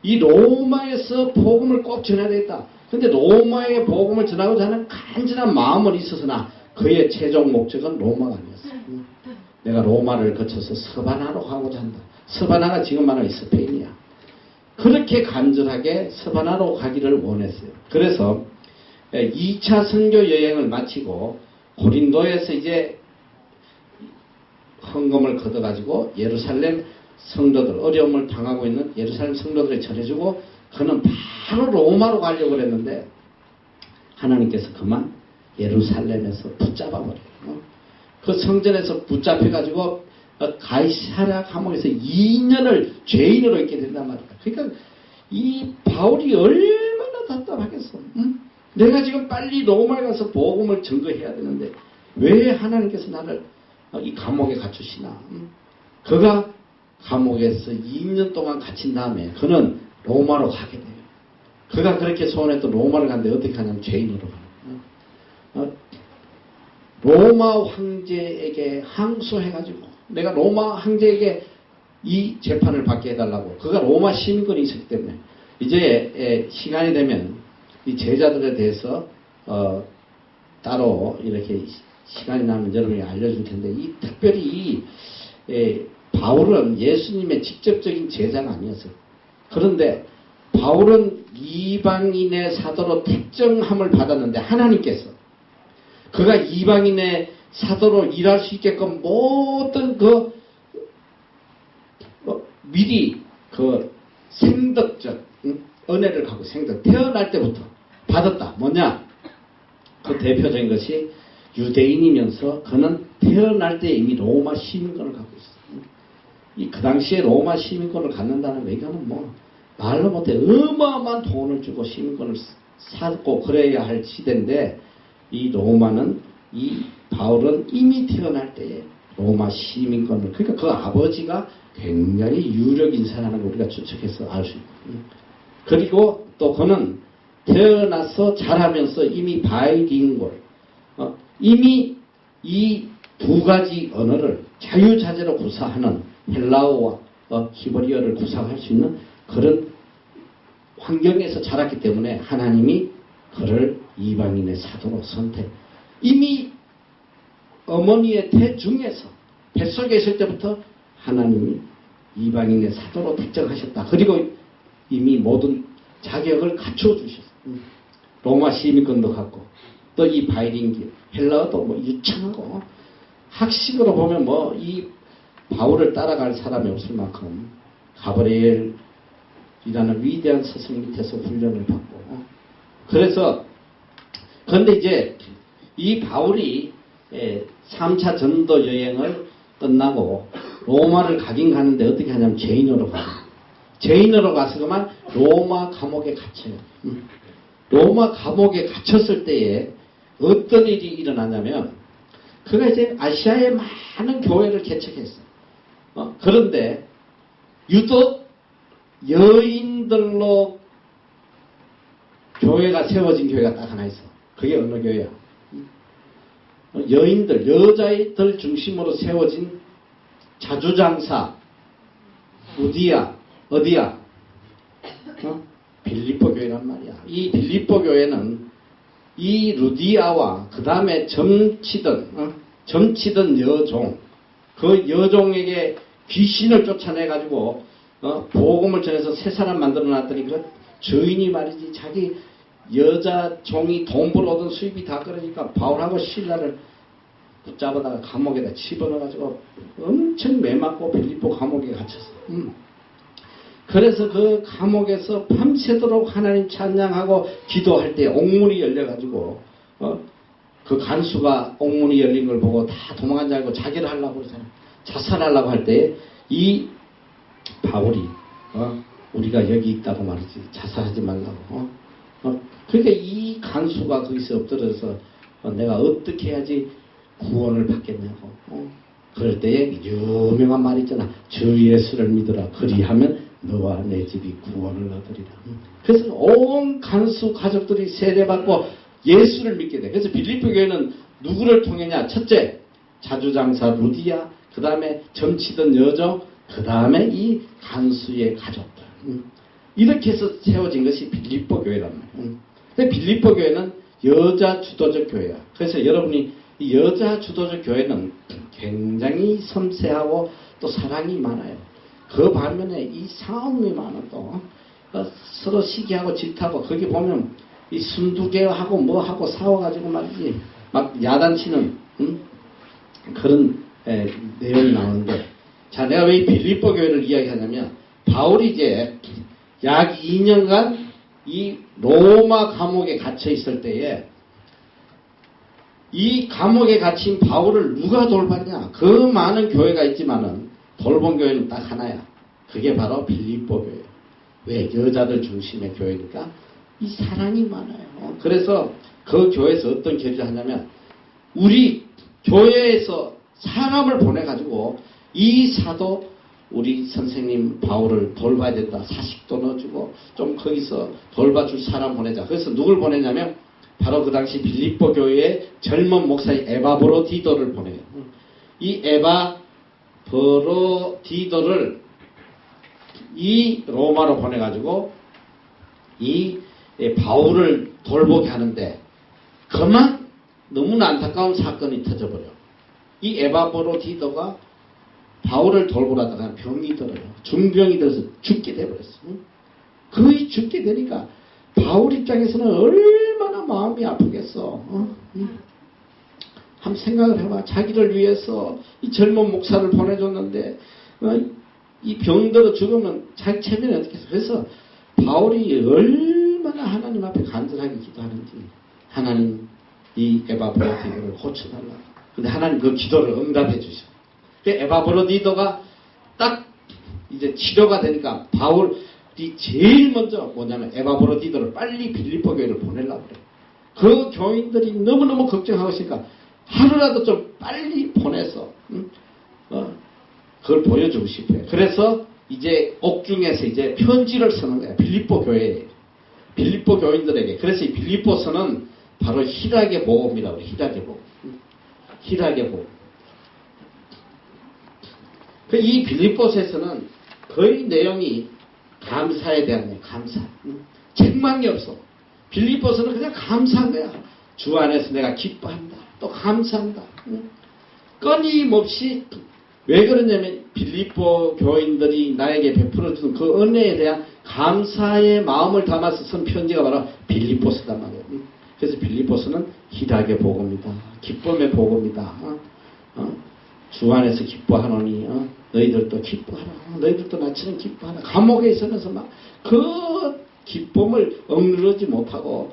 이 로마에서 복음을 꼭 전해야 되겠다. 근데 로마의 복음을 전하고자 하는 간절한 마음은 있었으나 그의 최종 목적은 로마가 아니었어. 내가 로마를 거쳐서 서바나로 가고자 한다. 서바나가 지금 말하는 스페인이야. 그렇게 간절하게 서바나로 가기를 원했어요. 그래서 2차 선교 여행을 마치고 고린도에서 이제 헌금을 걷어가지고 예루살렘 성도들, 어려움을 당하고 있는 예루살렘 성도들에 전해주고 그는 바로 로마로 가려고 그랬는데 하나님께서 그만 예루살렘에서 붙잡아버려요. 그 성전에서 붙잡혀가지고 가이사랴 감옥에서 2년을 죄인으로 있게 된단 말이야. 그러니까 이 바울이 얼마나 답답하겠어. 응? 내가 지금 빨리 로마에 가서 복음을 증거해야 되는데 왜 하나님께서 나를 이 감옥에 갇히시나. 그가 감옥에서 2년 동안 갇힌 다음에 그는 로마로 가게 돼요. 그가 그렇게 소원했던 로마를 갔는데 어떻게 하냐면 죄인으로 가요. 로마 황제에게 항소해가지고 내가 로마 황제에게 이 재판을 받게 해달라고. 그가 로마 시민권이 있었기 때문에 이제 시간이 되면 이 제자들에 대해서 따로 이렇게 시간이 나면 여러분이 알려줄 텐데 이 특별히 바울은 예수님의 직접적인 제자가 아니었어요. 그런데 바울은 이방인의 사도로 택정함을 받았는데 하나님께서 그가 이방인의 사도로 일할 수 있게끔 모든 미리 생덕적 은혜를 갖고 태어날 때부터 받았다. 뭐냐? 그 대표적인 것이 유대인이면서 그는 태어날 때 이미 로마 시민권을 갖고 있어요. 그 당시에 로마 시민권을 갖는다는 거 이거는 뭐 말로 못해 어마어마한 돈을 주고 시민권을 사고 그래야 할 시대인데 이 로마는 이 바울은 이미 태어날 때에 로마 시민권을 그러니까 그 아버지가 굉장히 유력 인사라는 걸 우리가 추측해서 알 수 있거든요. 그리고 또 그는 태어나서 자라면서 이미 바이링골 이미 이 두 가지 언어를 자유자재로 구사하는 헬라어와 히브리어를 구사할 수 있는 그런 환경에서 자랐기 때문에 하나님이 그를 이방인의 사도로 선택. 이미 어머니의 태 중에서 뱃속에 있을 때부터 하나님이 이방인의 사도로 택정하셨다. 그리고 이미 모든 자격을 갖추어 주셨어요. 로마 시민권도 갖고 또 이 바이링기 헬라어도 뭐 유창하고 학식으로 보면 뭐 이 바울을 따라갈 사람이 없을 만큼 가브리엘이라는 위대한 스승 밑에서 훈련을 받고 그래서 그런데 이제 이 바울이 3차 전도 여행을 끝나고 로마를 가긴 가는데 어떻게 하냐면 죄인으로 가요. 죄인으로 가서 그만 로마 감옥에 갇혀요. 로마 감옥에 갇혔을 때에 어떤 일이 일어나냐면 그가 이제 아시아의 많은 교회를 개척했어요. 그런데 유독 여인들로 교회가 세워진 교회가 딱 하나 있어. 그게 어느 교회야? 여인들, 여자들 중심으로 세워진 자주장사 어디야? 빌립보 교회란 말이야. 이 빌립보 교회는 이 루디아와 그 다음에 점치던 여종, 그 여종에게 귀신을 쫓아내가지고 복음을 전해서 새 사람 만들어놨더니 그 주인이 말이지 자기 여자 종이 돈 벌어오던 수입이 다 끊어지니까 바울하고 실라를 붙잡아다가 감옥에다 집어넣어가지고 엄청 매맞고 빌립보 감옥에 갇혔어. 그래서 그 감옥에서 밤새도록 하나님 찬양하고 기도할 때 옥문이 열려가지고 그 간수가 옥문이 열린 걸 보고 다 도망간 줄 알고 자기를 하려고 그러잖아. 자살하려고 할 때 이 바울이 우리가 여기 있다고 말이지 자살하지 말라고. 그러니까 이 간수가 거기서 엎드려서 내가 어떻게 해야지 구원을 받겠냐고. 그럴 때에 유명한 말이 있잖아. 주 예수를 믿으라. 그리하면 너와 내 집이 구원을 얻으리라. 그래서 온 간수 가족들이 세례받고 예수를 믿게 돼. 그래서 빌립보 교회는 누구를 통했냐? 첫째, 자주장사 루디아, 그 다음에 점치던 여종, 그 다음에 이 간수의 가족들. 이렇게 해서 세워진 것이 빌립보 교회란 말이에요. 근데 빌립보 교회는 여자 주도적 교회야. 그래서 여러분이 이 여자 주도적 교회는 굉장히 섬세하고 또 사랑이 많아요. 그 반면에 이 싸움이 많아 또 서로 시기하고 질투하고 거기 보면 이 순두개하고 뭐하고 싸워가지고 말이지 막 야단치는 그런 내용이 나오는데, 자, 내가 왜 빌립보 교회를 이야기하냐면 바울이 이제 약 2년간 이 로마 감옥에 갇혀 있을 때에 이 감옥에 갇힌 바울을 누가 돌봤냐? 그 많은 교회가 있지만은 돌본 교회는 딱 하나야. 그게 바로 빌립보 교회. 왜? 여자들 중심의 교회니까 이 사랑이 많아요. 그래서 그 교회에서 어떤 계획을 하냐면 우리 교회에서 사람을 보내가지고 이 사도 우리 선생님 바울을 돌봐야 된다. 사식도 넣어주고 좀 거기서 돌봐줄 사람 보내자. 그래서 누굴 보내냐면 바로 그 당시 빌립보 교회의 젊은 목사인 에바브로디도를 보내요. 이 에바브로디도를 이 로마로 보내가지고 이 바울을 돌보게 하는데 그만 너무나 안타까운 사건이 터져버려. 이 에바브로디도가 바울을 돌보라다가 병이 들어요. 중병이 들어서 죽게 돼버렸어. 거의 죽게 되니까 바울 입장에서는 얼마나 마음이 아프겠어. 한번 생각을 해봐. 자기를 위해서 이 젊은 목사를 보내줬는데 이 병들어 죽으면 자기 체면이 어떻게 했어. 그래서 바울이 얼마나 하나님 앞에 간절하게 기도하는지 하나님 이 에바브로디도를 고쳐달라. 근데 하나님 그 기도를 응답해 주셔. 에바브로디도가 딱 이제 치료가 되니까 바울이 제일 먼저 뭐냐면 에바브로디도를 빨리 빌립보 교회를 보내려고 그래. 그 교인들이 너무너무 걱정하고 있으니까 하루라도 좀 빨리 보내서 그걸 보여주고 싶어요. 그래서 이제 옥중에서 이제 편지를 쓰는 거야. 빌립보 교회에. 빌립보 교인들에게. 그래서 이 빌립보서는 바로 희락의 복음이라고 해요. 희락의 복음. 희락의 복음. 이 빌립보서에서는 거의 내용이 감사에 대한 거예요. 감사. 책망이 없어. 빌립보서는 그냥 감사한 거야. 주 안에서 내가 기뻐한다. 또 감사한다. 끊임없이 왜 그러냐면 빌립보 교인들이 나에게 베풀어주는 그 은혜에 대한 감사의 마음을 담아서 쓴 편지가 바로 빌립보서단 말이에요. 그래서 빌립보서는 희락의 복음이다. 기쁨의 복음이다. 주 안에서 기뻐하노니 너희들도 기뻐하라. 너희들도 나처럼 기뻐하라. 감옥에 있으면서 막 그 기쁨을 억누르지 못하고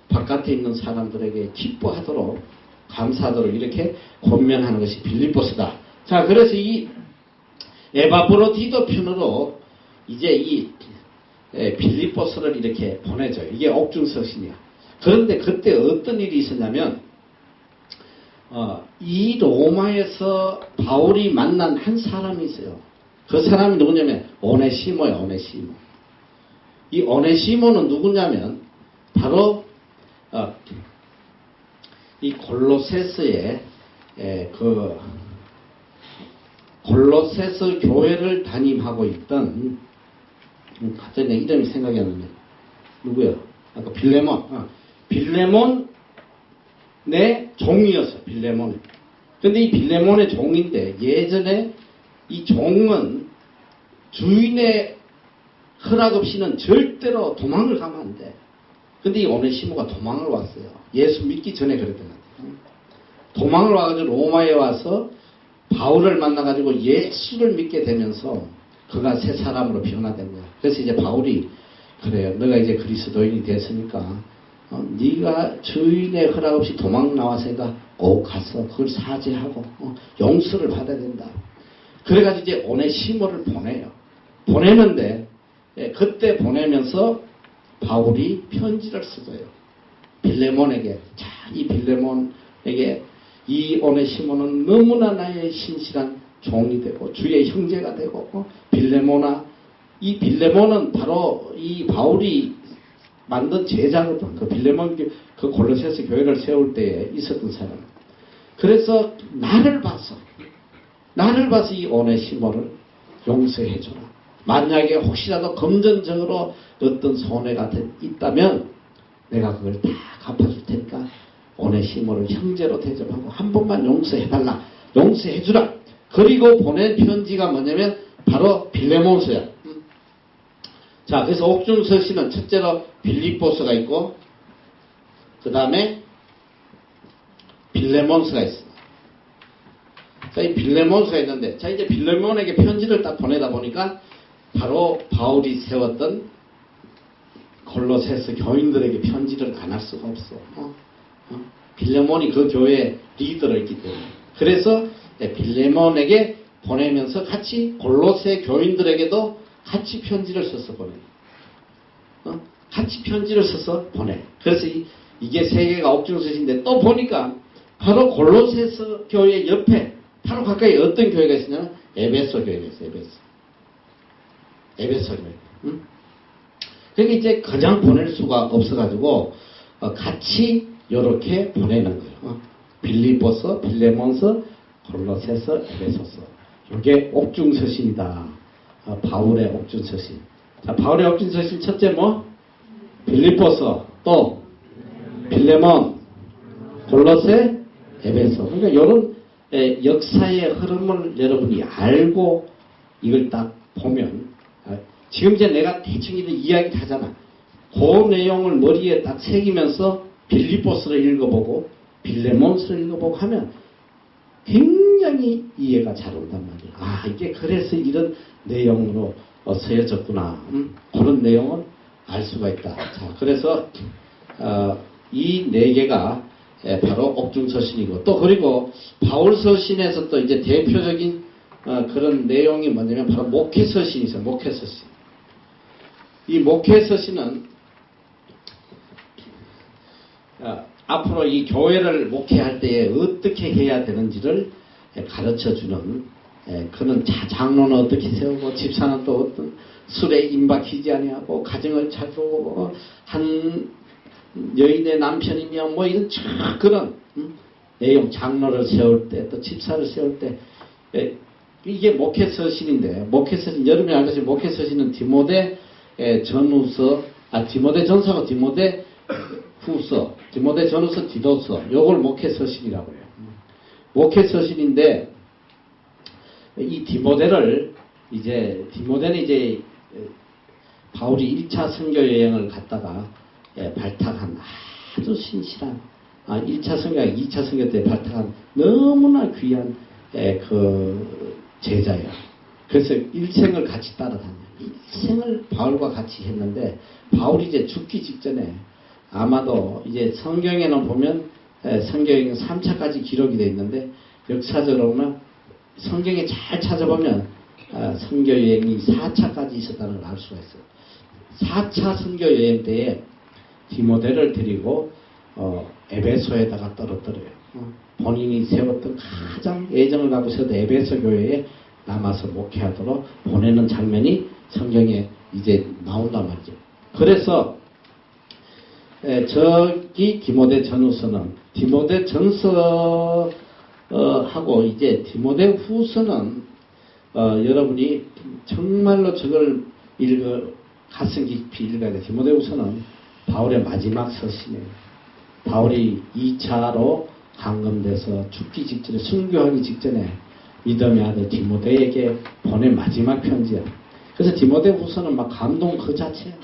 바깥에 있는 사람들에게 기뻐하도록 감사하도록 이렇게 권면하는 것이 빌립보서다. 자, 그래서 이 에바브로디도 편으로 이제 이 빌립보서를 이렇게 보내줘요. 이게 옥중서신이야. 그런데 그때 어떤 일이 있었냐면 이 로마에서 바울이 만난 한 사람이 있어요. 그 사람이 누구냐면 오네시모야. 오네시모. 이 오네시모는 누구냐면 바로 이 골로새서의 그 골로새서 교회를 담임하고 있던 갑자기 내 이름이 생각이 안 나네. 누구야? 아까 빌레몬. 빌레몬 내 종이었어. 빌레몬. 근데 이 빌레몬의 종인데 예전에 이 종은 주인의 허락 없이는 절대로 도망을 가면 안 돼. 근데 이 오네시모가 도망을 왔어요. 예수 믿기 전에 그랬던 것 같아요. 도망을 와가지고 로마에 와서 바울을 만나가지고 예수를 믿게 되면서 그가 새 사람으로 변화된 거야. 그래서 이제 바울이 그래요. 너가 이제 그리스도인이 됐으니까 네가 주인의 허락 없이 도망 나왔으니까 꼭 가서 그걸 사죄하고 용서를 받아야 된다. 그래가지고 이제 오네시모를 보내요. 보내는데 그때 보내면서 바울이 편지를 써줘요. 빌레몬에게. 자, 이 빌레몬에게 이 오네시모는 너무나 나의 신실한 종이 되고 주의 형제가 되고 빌레몬아, 이 빌레몬은 바로 이 바울이 만든 제자거든. 그 빌레몬 그 골로새서 교회를 세울 때에 있었던 사람. 그래서 나를 봐서 이 오네시모를 용서해 주라. 만약에 혹시라도 금전적으로 어떤 손해가 있다면 내가 그걸 다 갚아줄 테니까 오네시모를 형제로 대접하고 한 번만 용서해달라. 용서해주라. 그리고 보낸 편지가 뭐냐면 바로 빌레몬서야. 자, 그래서 옥중서신은 첫째로 빌립보서가 있고 그 다음에 빌레몬서가 있어. 자, 이 빌레몬서가 있는데, 자, 이제 빌레몬에게 편지를 딱 보내다 보니까 바로 바울이 세웠던 골로새서 교인들에게 편지를 안 할 수가 없어. 빌레몬이 그 교회의 리더였기 때문에. 그래서 빌레몬에게 보내면서 같이 골로새 교인들에게도 같이 편지를 써서 보내. 같이 편지를 써서 보내. 그래서 이게 세 개가 옥중서신인데 또 보니까 바로 골로새서 교회 옆에 바로 가까이 어떤 교회가 있었냐면 에베소 교회가 있어요. 에베소 교회. 그러니까 이제 그냥 보낼 수가 없어가지고 같이 이렇게 보내는 거예요. 빌립보서, 빌레몬서, 골로새서, 에베소서. 이게 옥중서신이다. 바울의 옥중서신. 자, 바울의 옥중서신 첫째 뭐? 빌립보서, 또 빌레몬, 골로새, 에베소. 그러니까 이런 역사의 흐름을 여러분이 알고 이걸 딱 보면 지금 이제 내가 대충 이야기 하잖아. 그 내용을 머리에 딱 새기면서 빌립보서를 읽어보고 빌레몬서를 읽어보고 하면 굉장히 이해가 잘 온단 말이야. 아, 이게 그래서 이런 내용으로 쓰여졌구나. 그런 내용은 알 수가 있다. 자, 그래서 이 네 개가 바로 옥중서신이고 또 그리고 바울서신에서 또 이제 대표적인 그런 내용이 뭐냐면 바로 목회서신이 있어요. 목회서신. 이 목회서신은 앞으로 이 교회를 목회할 때에 어떻게 해야 되는지를 가르쳐주는 그는 장로는 어떻게 세우고 집사는 또 어떤 술에 임박히지 아니하고 가정을 차리고 한 여인의 남편이며 뭐 이런 그런 내용 장로를 세울 때 또 집사를 세울 때 이게 목회서신인데 목회서신 여러분이 알다시피 목회서신은 디모데 전후서 디모데 전서하고 디모데 후서 디모데 전후서 디도서 요걸 목회서신이라고 해요. 목회서신인데 이 디모데는 이제 바울이 1차 선교 여행을 갔다가 발탁한 아주 신실한 1차 선교와 2차 선교 때 발탁한 너무나 귀한 그 제자예요. 그래서 일생을 같이 따라다녀요. 일생을 바울과 같이 했는데 바울이 이제 죽기 직전에 아마도 이제 성경에는 보면 성경에 3차까지 기록이 되어 있는데 역사적으로는 성경에 잘 찾아보면 선교 여행이 4차까지 있었다는 걸 알 수가 있어요. 4차 선교 여행 때에 디모데를 데리고 에베소에다가 떨어뜨려요. 본인이 세웠던 가장 애정을 갖고 세웠던 에베소 교회에 남아서 목회하도록 보내는 장면이 성경에 이제 나온단 말이죠. 그래서 저기 디모데 전후서는 디모데 전서하고 이제 디모데 후서는 여러분이 정말로 저걸 가슴 깊이 읽어야 돼. 디모데후서는 바울의 마지막 서신이에요. 바울이 2차로 감금돼서 죽기 직전에, 순교하기 직전에 믿음의 아들 디모데에게 보낸 마지막 편지야. 그래서 디모데후서는 막 감동 그 자체야.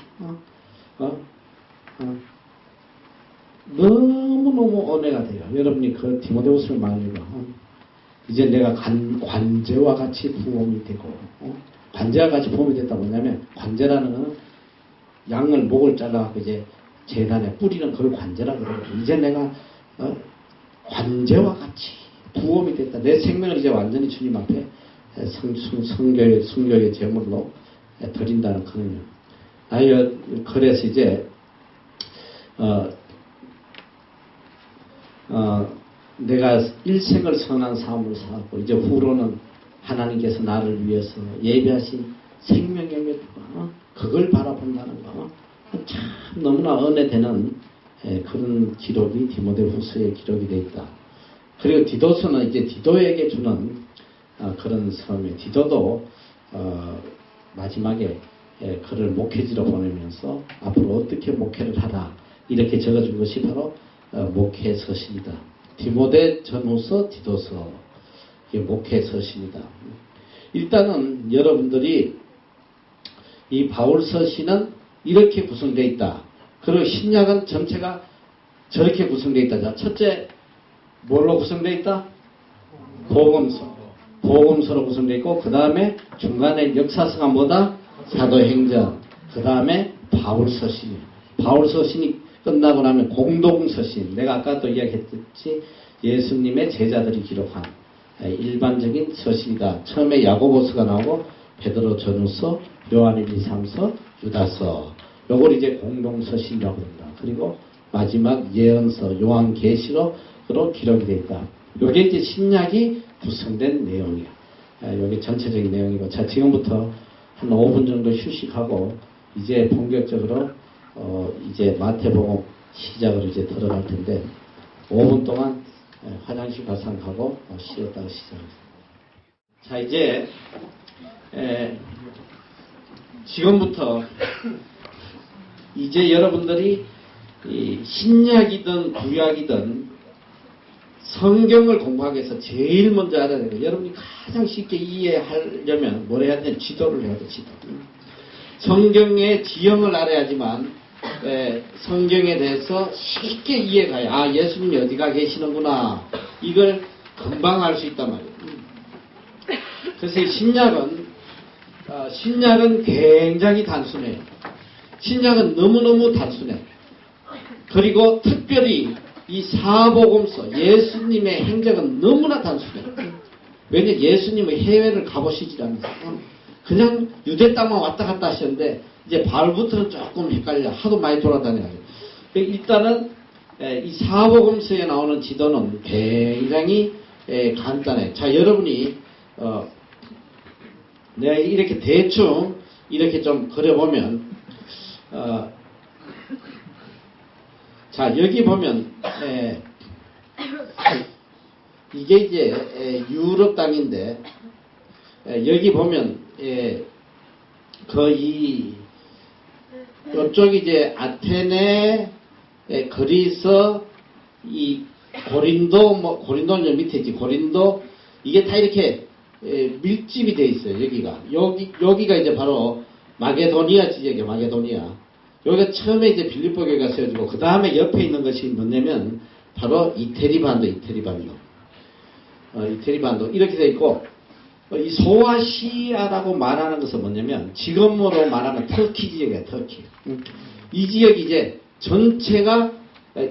너무너무 은혜가 돼요. 여러분이 그 디모데후서를 많이 읽어. 이제 내가 관제와 같이 부hom이 되고, 관제와 같이 부hom이 됐다 뭐냐면, 관제라는 건 양을 목을 잘라갖고 이제 재단에 뿌리는 그걸 관제라고 그래요. 이제 내가 관제와 같이 부hom이 됐다. 내 생명을 이제 완전히 주님 앞에 순교의 제물로 드린다는 그런 의미. 그래서 이제 내가 일생을 선한 삶을 살았고 이제 후로는 하나님께서 나를 위해서 예비하신 생명의 몇 그걸 바라본다는 거 참 너무나 은혜되는 그런 기록이 디모데후서에 기록이 되어 있다. 그리고 디도서는 이제 디도에게 주는 그런 섬에 디도도 마지막에 그를 목회지로 보내면서 앞으로 어떻게 목회를 하라 이렇게 적어준 것이 바로 목회 서신이다. 디모데 전후서 디도서 이게 목회 서신이다. 일단은 여러분들이 이 바울 서신은 이렇게 구성되어 있다. 그리고 신약은 전체가 저렇게 구성되어 있다. 자, 첫째 뭘로 구성되어 있다? 복음서로 구성되어 있고 그 다음에 중간에 역사서가 뭐다? 사도행전. 그 다음에 바울 서신이에요. 바울 서신이 끝나고 나면 공동서신. 내가 아까 또 이야기했듯이 예수님의 제자들이 기록한 일반적인 서신이다. 처음에 야고보서가 나오고 베드로 전후서, 요한일기 3서, 유다서. 요걸 이제 공동서신이라고 합니다. 그리고 마지막 예언서, 요한계시록으로 기록이 되어 있다. 요게 이제 신약이 구성된 내용이야. 요게 전체적인 내용이고. 자, 지금부터 한 5분 정도 휴식하고 이제 본격적으로 이제 마태복음 시작으로 이제 들어갈 텐데 5분 동안 화장실 가서 가고 쉬었다가 시작하겠습니다. 자, 이제 지금부터 이제 여러분들이 이 신약이든 구약이든 성경을 공부하기 위해서 제일 먼저 알아야 되는 거 여러분이 가장 쉽게 이해하려면 뭘 해야 돼? 지도를 해야 돼. 지도. 성경의 지형을 알아야지만 성경에 대해서 쉽게 이해가야 예수님이 어디가 계시는구나 이걸 금방 알 수 있단 말이에요. 그래서 이 신약은 굉장히 단순해요. 신약은 너무너무 단순해. 그리고 특별히 이 사복음서 예수님의 행적은 너무나 단순해. 왜냐 예수님은 해외를 가보시지 않으세요. 그냥 유대 땅만 왔다 갔다 하셨는데 이제 바울부터는 조금 헷갈려. 하도 많이 돌아다녀요. 일단은 이 사복음서에 나오는 지도는 굉장히 간단해. 자, 여러분이 내가 이렇게 대충 이렇게 좀 그려보면 자, 여기 보면 이게 이제 유럽 땅인데 여기 보면 거의 이쪽이 이제 아테네, 그리스, 이 고린도, 고린도는 밑에 있지. 고린도 이게 다 이렇게 밀집이 돼 있어요. 여기가 이제 바로 마게도니아 지역이에요. 마게도니아. 여기가 처음에 이제 빌립보 교회가 세워지고 그 다음에 옆에 있는 것이 뭐냐면 바로 이태리반도. 이태리반도 이렇게 돼 있고 이 소아시아라고 말하는 것은 뭐냐면 지금으로 말하는 터키 지역이에요. 터키. 이 지역이 이제 전체가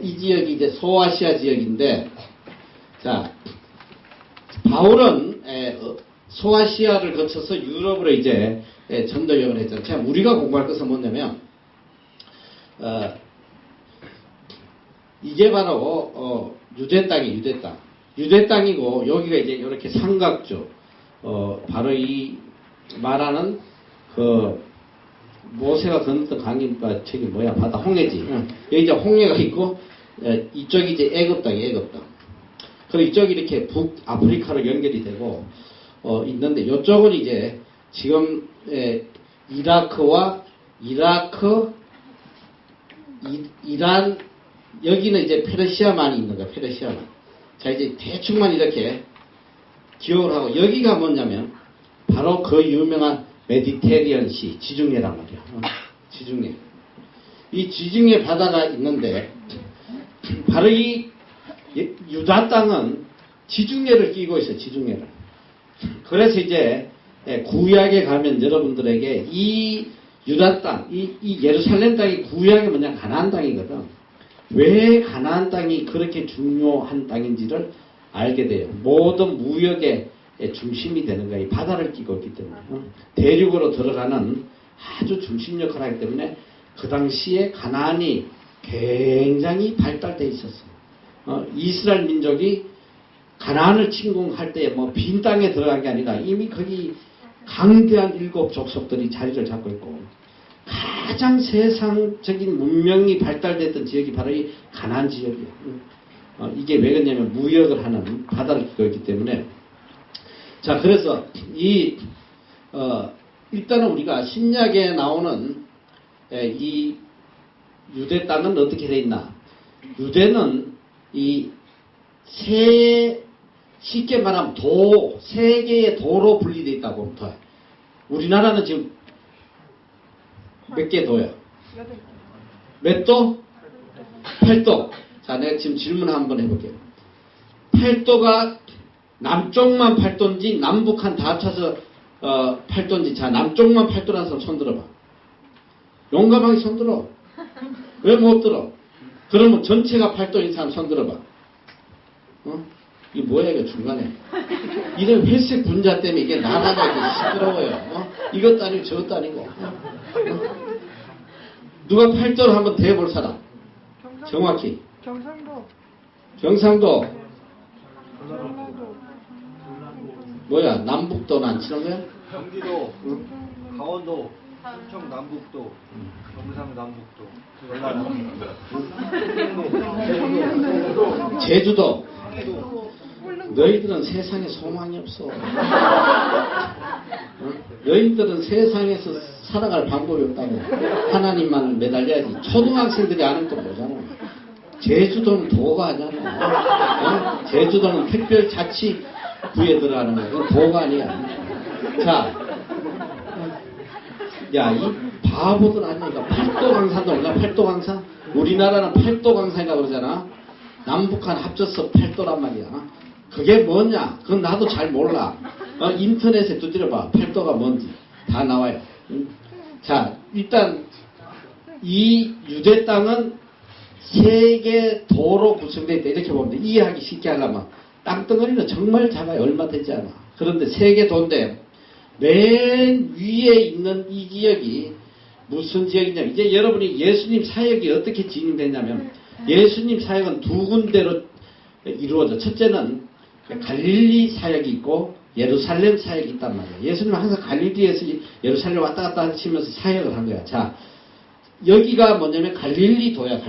이 지역이 이제 소아시아 지역인데 자 바울은 소아시아를 거쳐서 유럽으로 이제 전도여행을 했잖아요. 참 우리가 공부할 것은 뭐냐면 이게 바로 유대 땅이 유대 땅이고 여기가 이제 이렇게 삼각조 바로 이 말하는 그 모세가 건넜던 강인바 저기 뭐야 바다 홍해지. 여기 이제 홍해가 있고 이쪽이 이제 애굽 땅. 그리고 이쪽이 이렇게 북아프리카로 연결이 되고 있는데 이쪽은 이제 지금 이라크와 이란 여기는 이제 페르시아만이 있는 거야. 페르시아만. 자 이제 대충만 이렇게 기억을 하고 여기가 뭐냐면 바로 그 유명한 메디테리언 시 지중해란 말이야. 지중해. 이 지중해 바다가 있는데 바로 이 유다 땅은 지중해를 끼고 있어요. 지중해를. 그래서 이제 구약에 가면 여러분들에게 이 유다 땅, 이 예루살렘 땅이 구약이 뭐냐 가나안 땅이거든. 왜 가나안 땅이 그렇게 중요한 땅인지를 알게 돼요. 모든 무역의 중심이 되는 거야. 이 바다를 끼고 있기 때문에. 대륙으로 들어가는 아주 중심 역할을 하기 때문에 그 당시에 가나안이 굉장히 발달되어 있었어요. 이스라엘 민족이 가나안을 침공할 때 뭐 빈 땅에 들어간 게 아니라 이미 거기 강대한 7 족속들이 자리를 잡고 있고 가장 세상적인 문명이 발달됐던 지역이 바로 이 가나안 지역이에요. 이게 왜 그러냐면 무역을 하는 바다를 끼고 있기 때문에. 자 그래서 일단은 우리가 신약에 나오는 이 유대 땅은 어떻게 돼 있나? 유대는 쉽게 말하면 세 개의 도로 분리되어 있다고 보면 돼. 우리나라는 지금 몇 개 도야? 몇 도? 8도. 자, 내가 지금 질문 한번 해볼게요. 8도가 남쪽만 8도인지 남북한 다 합쳐서 8도인지. 자, 남쪽만 8도라는 사람 손 들어봐. 용감하게 손 들어. 왜 못 들어? 그러면 전체가 8도인 사람 손 들어봐. 이게 뭐야 이거 중간에. 이런 회색 분자 때문에 이게 나라가 이게 시끄러워요. 이것도 아니고 저것도 아니고. 누가 8도를 한번 대볼 사람? 정확히. 경상도. 뭐야 남북도는 안 치는 거야? 경기도, 강원도, 충청 남북도, 경상 남북도, 전라남북도, 제주도. 상해도. 너희들은 세상에 소망이 없어. 너희들은 세상에서 살아갈 방법이 없다고. 하나님만을 매달려야지. 초등학생들이 아는 거 뭐잖아. 제주도는 도가 하잖아. 제주도는 특별자치구에 들어가는 거야. 그건 도가 아니야. 자, 야, 이 바보들 아니야. 이거 팔도강산도 몰라? 팔도강산? 우리나라는 팔도강산이라고 그러잖아. 남북한 합쳐서 팔도란 말이야. 그게 뭐냐? 그건 나도 잘 몰라. 인터넷에 두드려봐. 팔도가 뭔지. 다 나와요. 자, 일단 이 유대 땅은 3개 도로 구성되어 있다. 이렇게 보면 돼. 이해하기 쉽게 하려면 땅덩어리는 정말 작아요. 얼마 되지 않아. 그런데 3개 도인데 맨 위에 있는 이 지역이 무슨 지역이냐면 이제 여러분이 예수님 사역이 어떻게 진행됐냐면 예수님 사역은 2 군데로 이루어져. 첫째는 갈릴리 사역이 있고 예루살렘 사역이 있단 말이에요. 예수님은 항상 갈릴리에서 예루살렘 왔다 갔다 하시면서 사역을 한 거야. 자, 여기가 뭐냐면 갈릴리 도야.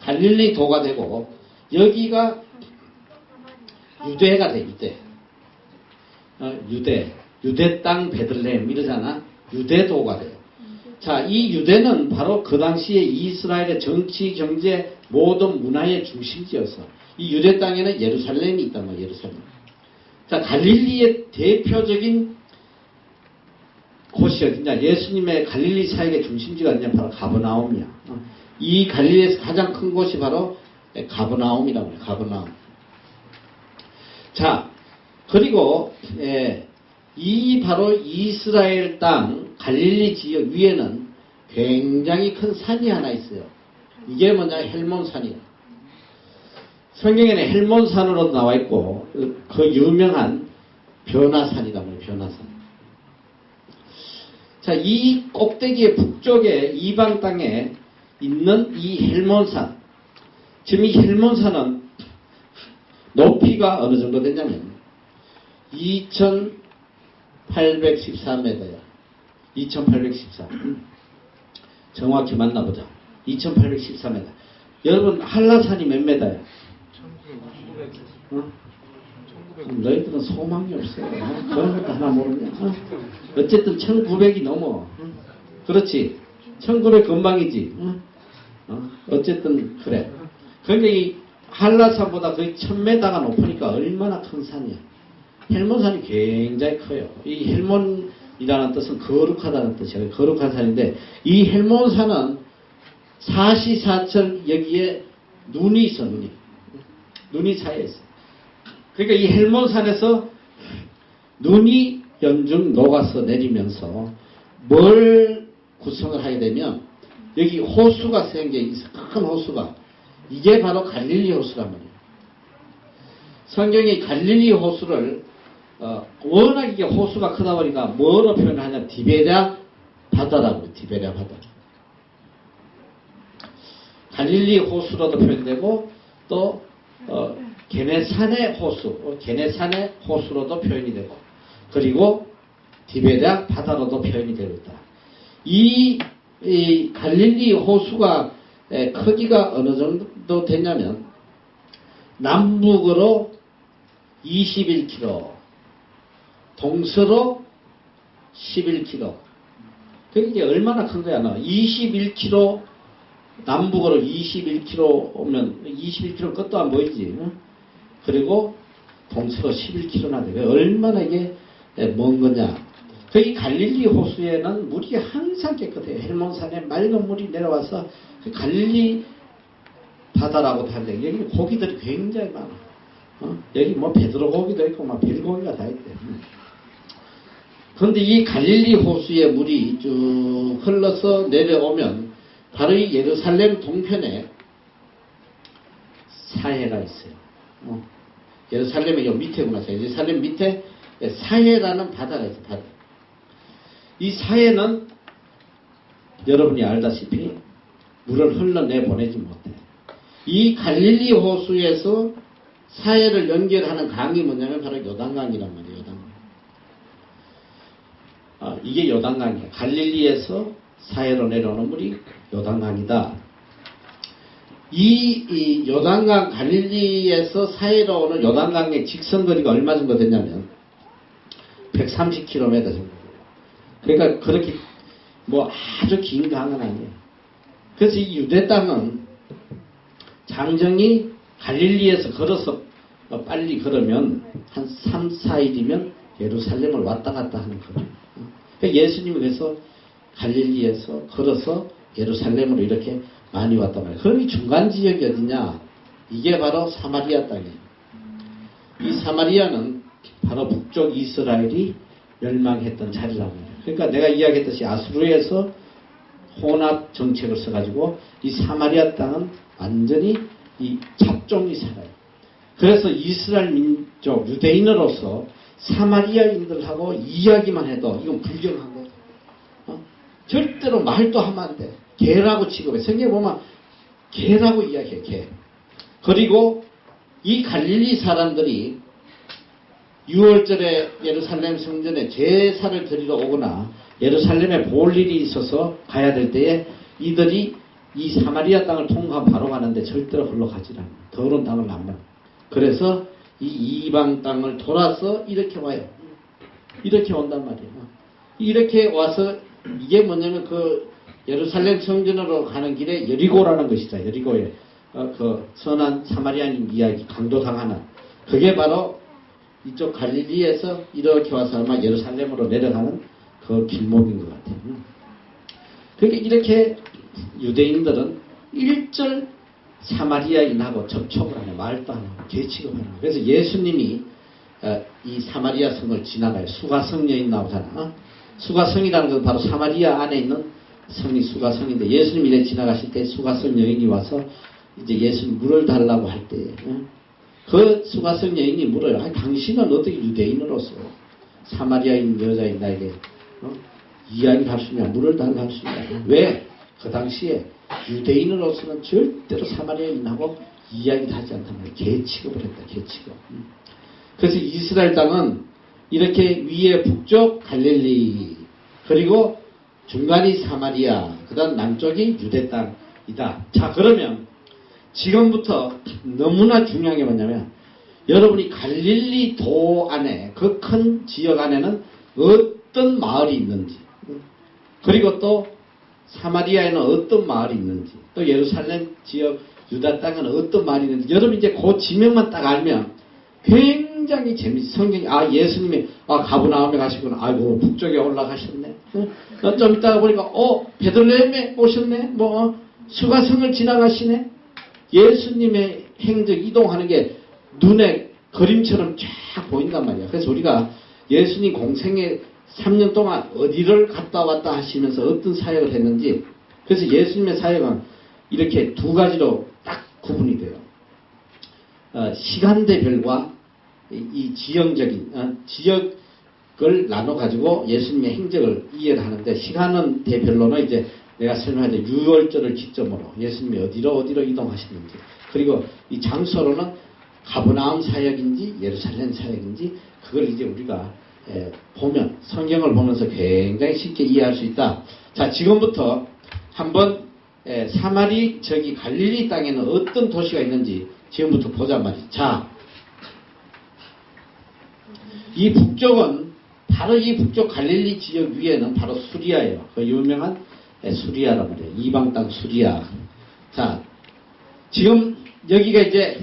갈릴리 도가 되고 여기가 유대가 돼. 유대 땅 베들레헴 이러잖아. 유대도가 돼요. 자, 이 유대는 바로 그 당시에 이스라엘의 정치, 경제, 모든 문화의 중심지였어. 이 유대 땅에는 예루살렘이 있단 말이야. 예루살렘. 자, 갈릴리의 대표적인 곳이 어디냐? 예수님의 갈릴리 사역의 중심지가 어디냐? 바로 가버나움이야. 이 갈릴리에서 가장 큰 곳이 바로 가버나움이라고 해요. 가버나움. 자, 그리고 바로 이스라엘 땅 갈릴리 지역 위에는 굉장히 큰 산이 하나 있어요. 이게 뭐냐? 헬몬산이에요. 성경에는 헬몬산으로 나와 있고 그 유명한 변화산이라고 해요. 변화산. 자, 이 꼭대기의 북쪽에 이방 땅에 있는 이 헬몬산. 지금 이 헬몬산은 높이가 어느 정도 되냐면 2814m야. 2814. 정확히 만나보자. 2814m. 여러분 한라산이 몇 메다야? 너희들은 소망이 없어. 그런 것도 하나 모르냐. 어쨌든 1900이 넘어. 그렇지. 1900 금방이지. 어쨌든 그래. 그러니까 이 한라산보다 거의 1000m가 높으니까 얼마나 큰 산이야. 헬몬산이 굉장히 커요. 이 헬몬이라는 뜻은 거룩하다는 뜻이에요. 거룩한 산인데 이 헬몬산은 사시사철 여기에 눈이 있어. 눈이 차여 있어. 그러니까 이 헬몬산에서 눈이 연중 녹아서 내리면서 뭘 구성을 하게 되면 여기 호수가 생겨 있어. 큰 호수가. 이게 바로 갈릴리 호수란 말이에요. 성경이 갈릴리 호수를 워낙 이게 호수가 크다 보니까 뭐로 표현하냐. 디베랴 바다라고 그래요. 디베랴 바다. 갈릴리 호수로도 표현되고 또 게네산의 호수, 게네산의 호수로도 표현이 되고 그리고 디베랴 바다로도 표현이 되고 있다. 이 갈릴리 호수가 크기가 어느 정도 되냐면 남북으로 21km, 동서로 11km. 그게 얼마나 큰 거야, 너? 21km 남북으로 21km 오면 21km 끝도 안 보이지. 응? 그리고 동서로 11km나 돼. 얼마나 이게 먼 거냐. 이 갈릴리 호수에는 물이 항상 깨끗해요. 헬몬산에 맑은 물이 내려와서 그 갈릴리 바다라고 하는데 여기 고기들이 굉장히 많아. 여기 뭐 베드로 고기도 있고 막 별고기가 다 있대. 그런데 이 갈릴리 호수의 물이 쭉 흘러서 내려오면 바로 이 예루살렘 동편에 사해가 있어요. 예루살렘의 요 밑에구나. 예루살렘 밑에 사해라는 바다가 있어요. 바다. 이 사해는 여러분이 알다시피 물을 흘러내보내지 못해. 이 갈릴리 호수에서 사해를 연결하는 강이 뭐냐면 바로 요단강이란 말이에요. 요단강. 이게 요단강이야. 갈릴리에서 사해로 내려오는 물이 요단강이다. 이 요단강, 갈릴리에서 사해로 오는 요단강의 직선거리가 얼마 정도 됐냐면 130km 정도. 그러니까 그렇게 뭐 아주 긴 강은 아니에요. 그래서 이 유대 땅은 장정이 갈릴리에서 걸어서 빨리 걸으면 한 3, 4일이면 예루살렘을 왔다 갔다 하는 거예요. 그러니까 예수님이 그래서 갈릴리에서 걸어서 예루살렘으로 이렇게 많이 왔단 말이에요. 그럼 이 중간 지역이 어디냐? 이게 바로 사마리아 땅이에요. 이 사마리아는 바로 북쪽 이스라엘이 멸망했던 자리라고 해요. 그러니까 내가 이야기했듯이 아수르에서 혼합 정책을 써가지고 이 사마리아 땅은 완전히 이 잡종이 살아요. 그래서 이스라엘 민족, 유대인으로서 사마리아인들하고 이야기만 해도 이건 불경한 거예요. 절대로 말도 하면 안 돼. 개라고 취급해. 성경에 보면 개라고 이야기해. 개. 그리고 이 갈릴리 사람들이 6월절에 예루살렘 성전에 제사를 드리러 오거나 예루살렘에 볼 일이 있어서 가야 될 때에 이들이 이 사마리아 땅을 통과하면 바로 가는데 절대로 흘러가지 않아요. 더러운 땅을 안 가. 그래서 이 이방 땅을 돌아서 이렇게 와요. 이렇게 온단 말이에요. 이렇게 와서 이게 뭐냐면 그 예루살렘 성전으로 가는 길에 여리고라는 것이다. 여리고에 그 선한 사마리아인 이야기 강도당하는 그게 바로 이쪽 갈릴리에서 이렇게 와서 아마 예루살렘으로 내려가는 그 길목인 것 같아요. 그러니까 이렇게 유대인들은 일절 사마리아인하고 접촉을 하네. 말도 안 하고 개취급하는 거예요. 그래서 예수님이 이 사마리아 성을 지나가요. 수가성 여인 나오잖아. 수가성이라는 건 바로 사마리아 안에 있는 성이 수가성인데 예수님이 이렇게 지나가실 때 수가성 여인이 와서 이제 예수님 물을 달라고 할 때 그 수가성 여인이 물어요. 아니, 당신은 어떻게 유대인으로서 사마리아인 여자인 나에게 이야기할 수 있냐, 물을 달라고 할 수 있냐. 왜? 그 당시에 유대인으로서는 절대로 사마리아인하고 이야기를 하지 않단 말이에요. 개취급을 했다. 개취급. 그래서 이스라엘 땅은 이렇게 위에 북쪽 갈릴리 그리고 중간이 사마리아 그 다음 남쪽이 유대 땅이다. 자, 그러면 지금부터 너무나 중요한 게 뭐냐면 여러분이 갈릴리 도 안에 그 큰 지역 안에는 어떤 마을이 있는지, 그리고 또 사마리아에는 어떤 마을이 있는지, 또 예루살렘 지역 유다 땅에는 어떤 마을이 있는지, 여러분 이제 그 지명만 딱 알면 굉장히 성경이, 예수님이 가브나움에 가시구나, 아이고 북쪽에 올라가셨네, 좀 이따가 보니까 베들레헴에 오셨네, 수가성을 지나가시네. 예수님의 행적 이동하는 게 눈에 그림처럼 쫙 보인단 말이야. 그래서 우리가 예수님 공생애 3년 동안 어디를 갔다 왔다 하시면서 어떤 사역을 했는지, 그래서 예수님의 사역은 이렇게 두 가지로 딱 구분이 돼요. 시간대별과 이 지형적인 지역을 나눠 가지고 예수님의 행적을 이해를 하는데, 시간은 대별로는 이제 내가 설명할 때 유월절을 기점으로 예수님이 어디로 이동하시는지, 그리고 이 장소로는 가버나움 사역인지 예루살렘 사역인지, 그걸 이제 우리가 보면, 성경을 보면서 굉장히 쉽게 이해할 수 있다. 자, 지금부터 한번 사마리 저기 갈릴리 땅에는 어떤 도시가 있는지 지금부터 보자 말이죠. 자, 이 북쪽은 바로 이 북쪽 갈릴리 지역 위에는 바로 수리아예요. 그 유명한 수리아란 말이에요. 이방 땅 수리아. 자, 지금 여기가 이제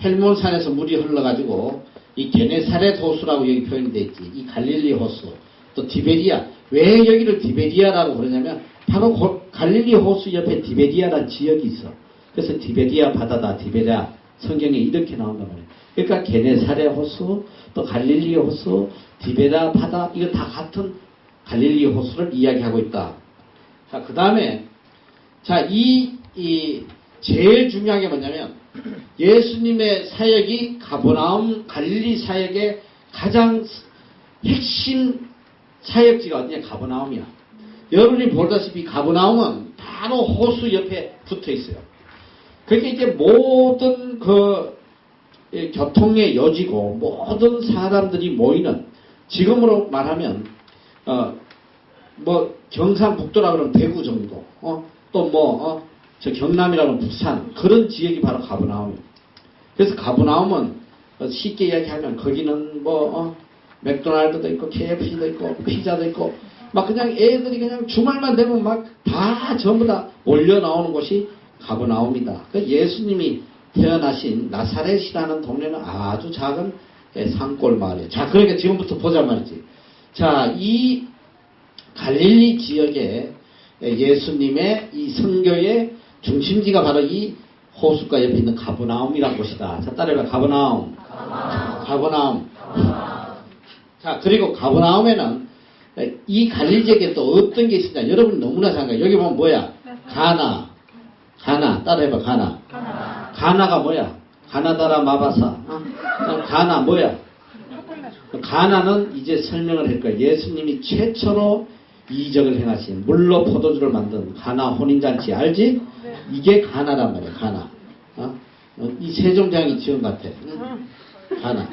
헬몬산에서 물이 흘러가지고 이 게네사렛 호수라고 여기 표현이 되어 있지. 이 갈릴리 호수, 또 디베리아. 왜 여기를 디베리아라고 그러냐면 바로 갈릴리 호수 옆에 디베리아라는 지역이 있어. 그래서 디베리아 바다다, 디베리아. 성경에 이렇게 나온단 말이에요. 그러니까 게네사렛 호수, 또 갈릴리 호수, 디베리아 바다, 이거 다 같은 갈릴리 호수를 이야기하고 있다. 자, 그 다음에, 자, 제일 중요한 게 뭐냐면, 예수님의 사역이 가버나움 갈릴리 사역의 가장 핵심 사역지가 어디냐? 가버나움이야. 여러분이 보다시피 가버나움은 바로 호수 옆에 붙어 있어요. 그게 이제 모든 교통의 여지고, 모든 사람들이 모이는, 지금으로 말하면 경상북도라 그러면 대구 정도, 저 경남이라면 부산, 그런 지역이 바로 가버나움이에요. 그래서 가버나움은 쉽게 이야기하면 거기는 맥도날드도 있고 KFC도 있고 피자도 있고 막 그냥 애들이 그냥 주말만 되면 막 다 전부 다 몰려 나오는 곳이 가버나움이다. 예수님이 태어나신 나사렛이라는 동네는 아주 작은 산골 마을이에요. 자, 그러니까 지금부터 보자 말이지. 자, 이 갈릴리 지역에 예수님의 이 선교의 중심지가 바로 이 호숫가 옆에 있는 가버나움이라는 곳이다. 자, 따라해봐. 가버나움. 가버나움. 자, 그리고 가버나움에는 이 갈릴리 지역에 또 어떤 게 있으냐. 여러분 너무나 잘 알아요. 여기 보면 뭐야? 가나. 따라해봐. 가나. 가나가 뭐야? 가나다라 마바사. 가나 뭐야? 가나는 이제 설명을 할 거야. 예수님이 최초로 이적을 행하신 물로 포도주를 만든 가나 혼인잔치 알지? 네. 이게 가나란 말이야. 가나. 이 세종대왕이 지은 것 같아. 가나.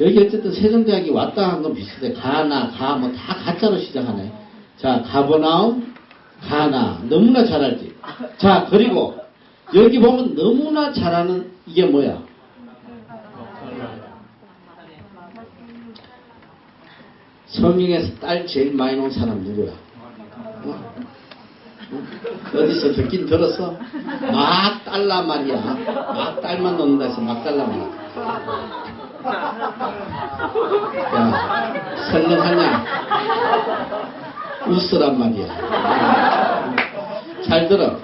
여기 어쨌든 세종대왕이 왔다 한 건 비슷해. 가나, 뭐 다 가짜로 시작하네. 자, 가버나움, 가나. 너무나 잘 알지? 자, 그리고 여기 보면 너무나 잘 아는 이게 뭐야? 성경에서 딸 제일 많이 놓은 사람 누구야? 어디서 듣긴 들었어? 막 달라 말이야. 막 딸만 놓는다 해서 막 달라 말이야. 야, 설렁하냐? 웃으란 말이야. 잘 들어.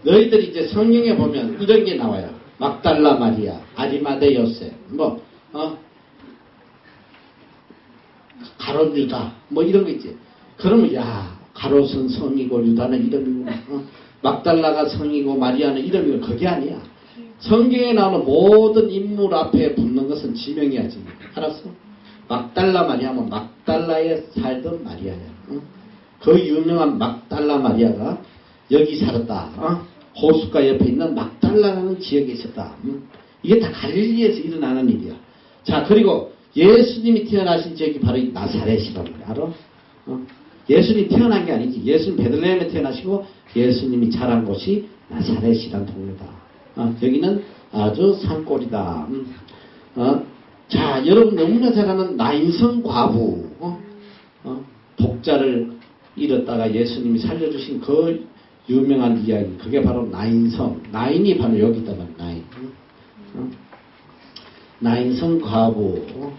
너희들이 이제 성경에 보면 이런 게 나와요. 막달라 마리아, 아리마대 요셉, 가롯 유다, 이런 거 있지. 그러면, 가롯은 성이고, 유다는 이름이고, 막달라가 성이고, 마리아는 이름이고, 그게 아니야. 성경에 나오는 모든 인물 앞에 붙는 것은 지명이야지. 알았어? 막달라 마리아면 막달라에 살던 마리아야. 그 유명한 막달라 마리아가 여기 살았다. 호숫가 옆에 있는 막달라라는 지역에 있었다. 이게 다 갈릴리에서 일어나는 일이야. 자, 그리고 예수님이 태어나신 지역이 바로 이 나사렛이라고 그래. 알아? 예수님이 태어난 게 아니지. 예수님 베들레헴에 태어나시고 예수님이 자란 곳이 나사렛이란 동네다. 여기는 아주 산꼴이다. 자, 여러분 너무나 잘 아는 나인성 과부, 독자를 잃었다가 예수님이 살려주신 그 유명한 이야기, 그게 바로 나인성. 나인이 바로 여기 있다만 나인. 나인성 과부.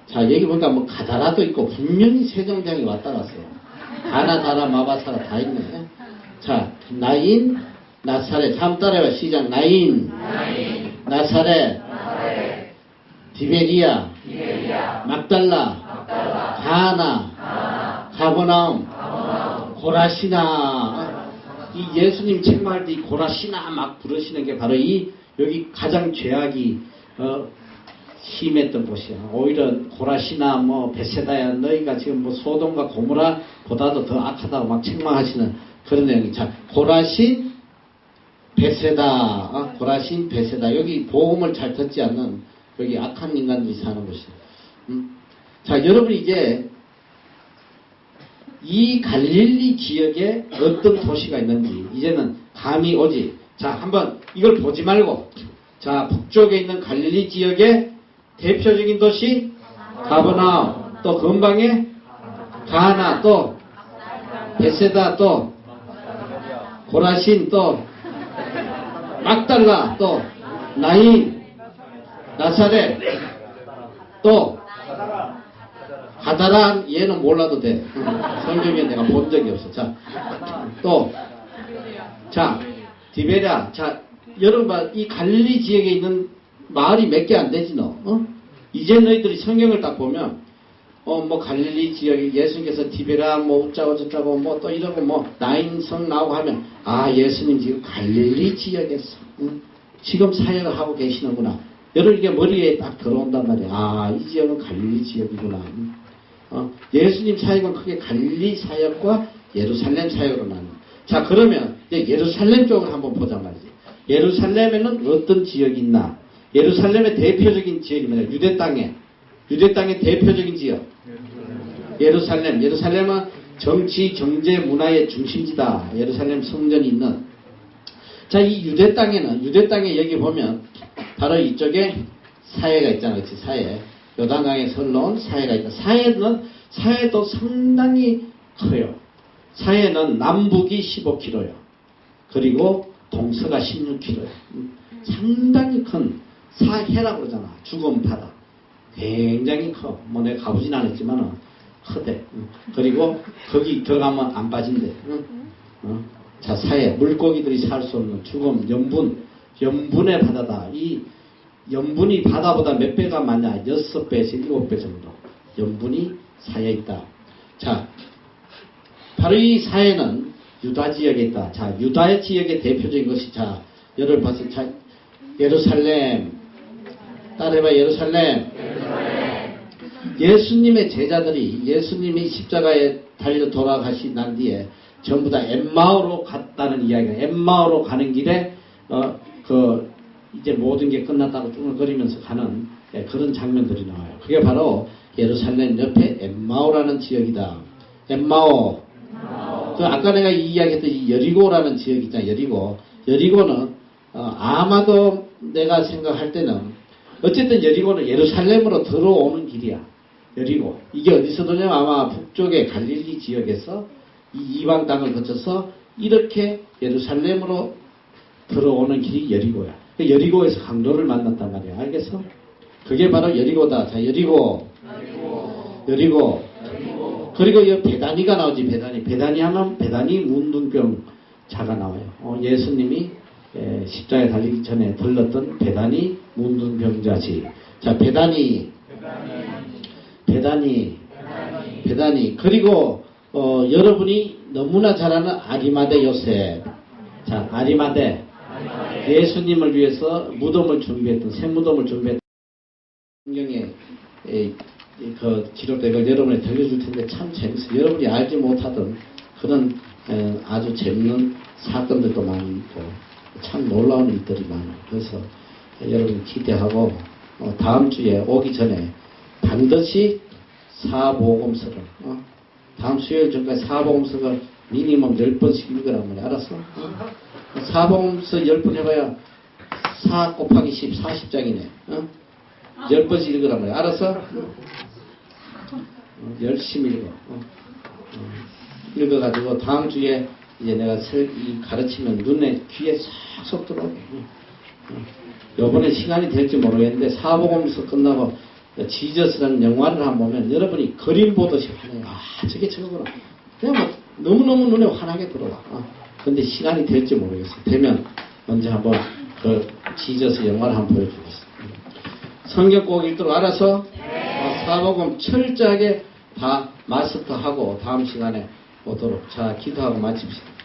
자, 여기 보니까 뭐 가다라도 있고 분명히 세종장이 왔다 갔어요. 가나다라 마바사라 다 있네. 자, 나인 나사렛. 다음 따라해봐. 시작. 나인 나사렛 디베리아 막달라 가나 가버나움 고라시나. 이 예수님 책망할 때 이 고라시나 막 부르시는 게 바로 이 여기 가장 죄악이 심했던 곳이야. 오히려 고라시나 뭐 베세다야 너희가 지금 뭐 소돔과 고모라 보다도 더 악하다고 막 책망하시는 그런 내용이. 자, 고라신 베세다, 고라신 베세다. 여기 복음을 잘 듣지 않는 여기 악한 인간들이 사는 곳이야. 자, 여러분 이제 이 갈릴리 지역에 어떤 도시가 있는지 이제는 감이 오지. 자, 한번 이걸 보지 말고, 자, 북쪽에 있는 갈릴리 지역의 대표적인 도시 가버나움, 또 근방에 가나, 또 베세다, 또 고라신, 또 막달라, 또 나인, 나사렛, 또 가다라. 얘는 몰라도 돼. 성경에 내가 본 적이 없어. 자, 또 자, 디베랴. 자, 여러분 봐, 이 갈릴리 지역에 있는 마을이 몇 개 안 되지 너. 이제 너희들이 성경을 딱 보면 뭐 갈릴리 지역에 예수님께서 디베랴 뭐 어쩌고 저쩌고 뭐 또 이러고 뭐 나인성 나오고 하면 아, 예수님 지금 갈릴리 지역에서 지금 사역을 하고 계시는구나. 여러분 이게 머리에 딱 들어온단 말이야. 아, 이 지역은 갈릴리 지역이구나. 예수님 사역은 크게 갈릴리 사역과 예루살렘 사역으로 나눠. 자, 그러면 이제 예루살렘 쪽을 한번 보자 말이지. 예루살렘에는 어떤 지역이 있나? 예루살렘의 대표적인 지역이 뭐냐? 유대 땅의 대표적인 지역. 예루살렘. 예루살렘은 정치, 경제, 문화의 중심지다. 예루살렘 성전이 있는. 자, 이 유대 땅에 여기 보면 바로 이쪽에 사해가 있잖아. 그렇지? 사해. 요단강에 흘러온 사해가 있다. 사해도 상당히 커요. 사해는 남북이 15km요. 그리고 동서가 16km요. 상당히 큰 사해라고 그러잖아. 죽음 바다. 굉장히 커. 뭐 내가 가보진 않았지만 크대. 그리고 거기 들어가면 안 빠진대. 자, 사해. 물고기들이 살 수 없는 죽음, 염분의 바다다. 이 염분이 바다보다 몇 배가 많냐? 6배에서 7배 정도 염분이 사해에 있다. 자, 바로 이 사해는 유다 지역에 있다. 자, 유다 지역의 대표적인 것이, 자, 여러분 봤을 때 예루살렘. 따라해봐. 예루살렘. 예수님의 제자들이 예수님이 십자가에 달려 돌아가신 난 뒤에 전부 다 엠마오로 갔다는 이야기가. 엠마오로 가는 길에 이제 모든 게 끝났다고 쭈글거리면서 가는 그런 장면들이 나와요. 그게 바로 예루살렘 옆에 엠마오라는 지역이다. 엠마오. 아까 내가 이야기했던 이 여리고라는 지역이 있잖아. 여리고는 아마도 내가 생각할 때는 어쨌든 여리고는 예루살렘으로 들어오는 길이야. 여리고. 이게 어디서 들냐면 아마 북쪽의 갈릴리 지역에서 이 이방 땅을 거쳐서 이렇게 예루살렘으로 들어오는 길이 여리고야. 여리고에서 강도를 만났단 말이야. 알겠어? 그게 바로 여리고다. 자, 여리고. 그리고 이 베다니가 나오지. 베다니 하면 베다니 문둥병 자가 나와요. 예수님이 십자가에 달리기 전에 들렀던 베다니 문둥병자지. 자, 베다니. 그리고 여러분이 너무나 잘 아는 아리마대 요셉. 자, 아리마대. 예수님을 위해서 무덤을 준비했던, 새 무덤을 준비했던 성경에 기록된 걸 여러분이 들려줄 텐데 참 재밌어요. 여러분이 알지 못하던 그런 아주 재밌는 사건들도 많이 있고 참 놀라운 일들이 많아요. 그래서 여러분 기대하고 다음 주에 오기 전에 반드시 사복음서를 다음 수요일 전까지 사복음서를 미니멈 10번씩 읽으란 말이야. 알았어? 사복음서 10번 해봐야 4 곱하기 10, 40장이네. 10번씩 읽으란 말이야. 알았어? 열심히 읽어. 읽어가지고 다음 주에 이제 내가 가르치면 눈에 귀에 쏙쏙 들어오게. 요번에 시간이 될지 모르겠는데 사복음서 끝나고 지저스라는 영화를 한번 보면 여러분이 그림 보듯이 화내요. 아 저게 저거구나. 그냥 뭐 너무너무 눈에 환하게 들어와. 근데 시간이 될지 모르겠어. 되면 언제 한번 그 지저스 영화를 한번 보여주겠어. 성경 꼭 읽도록 알아서 사복음 철저하게 다 마스터하고 다음 시간에 오도록. 자, 기도하고 마칩시다.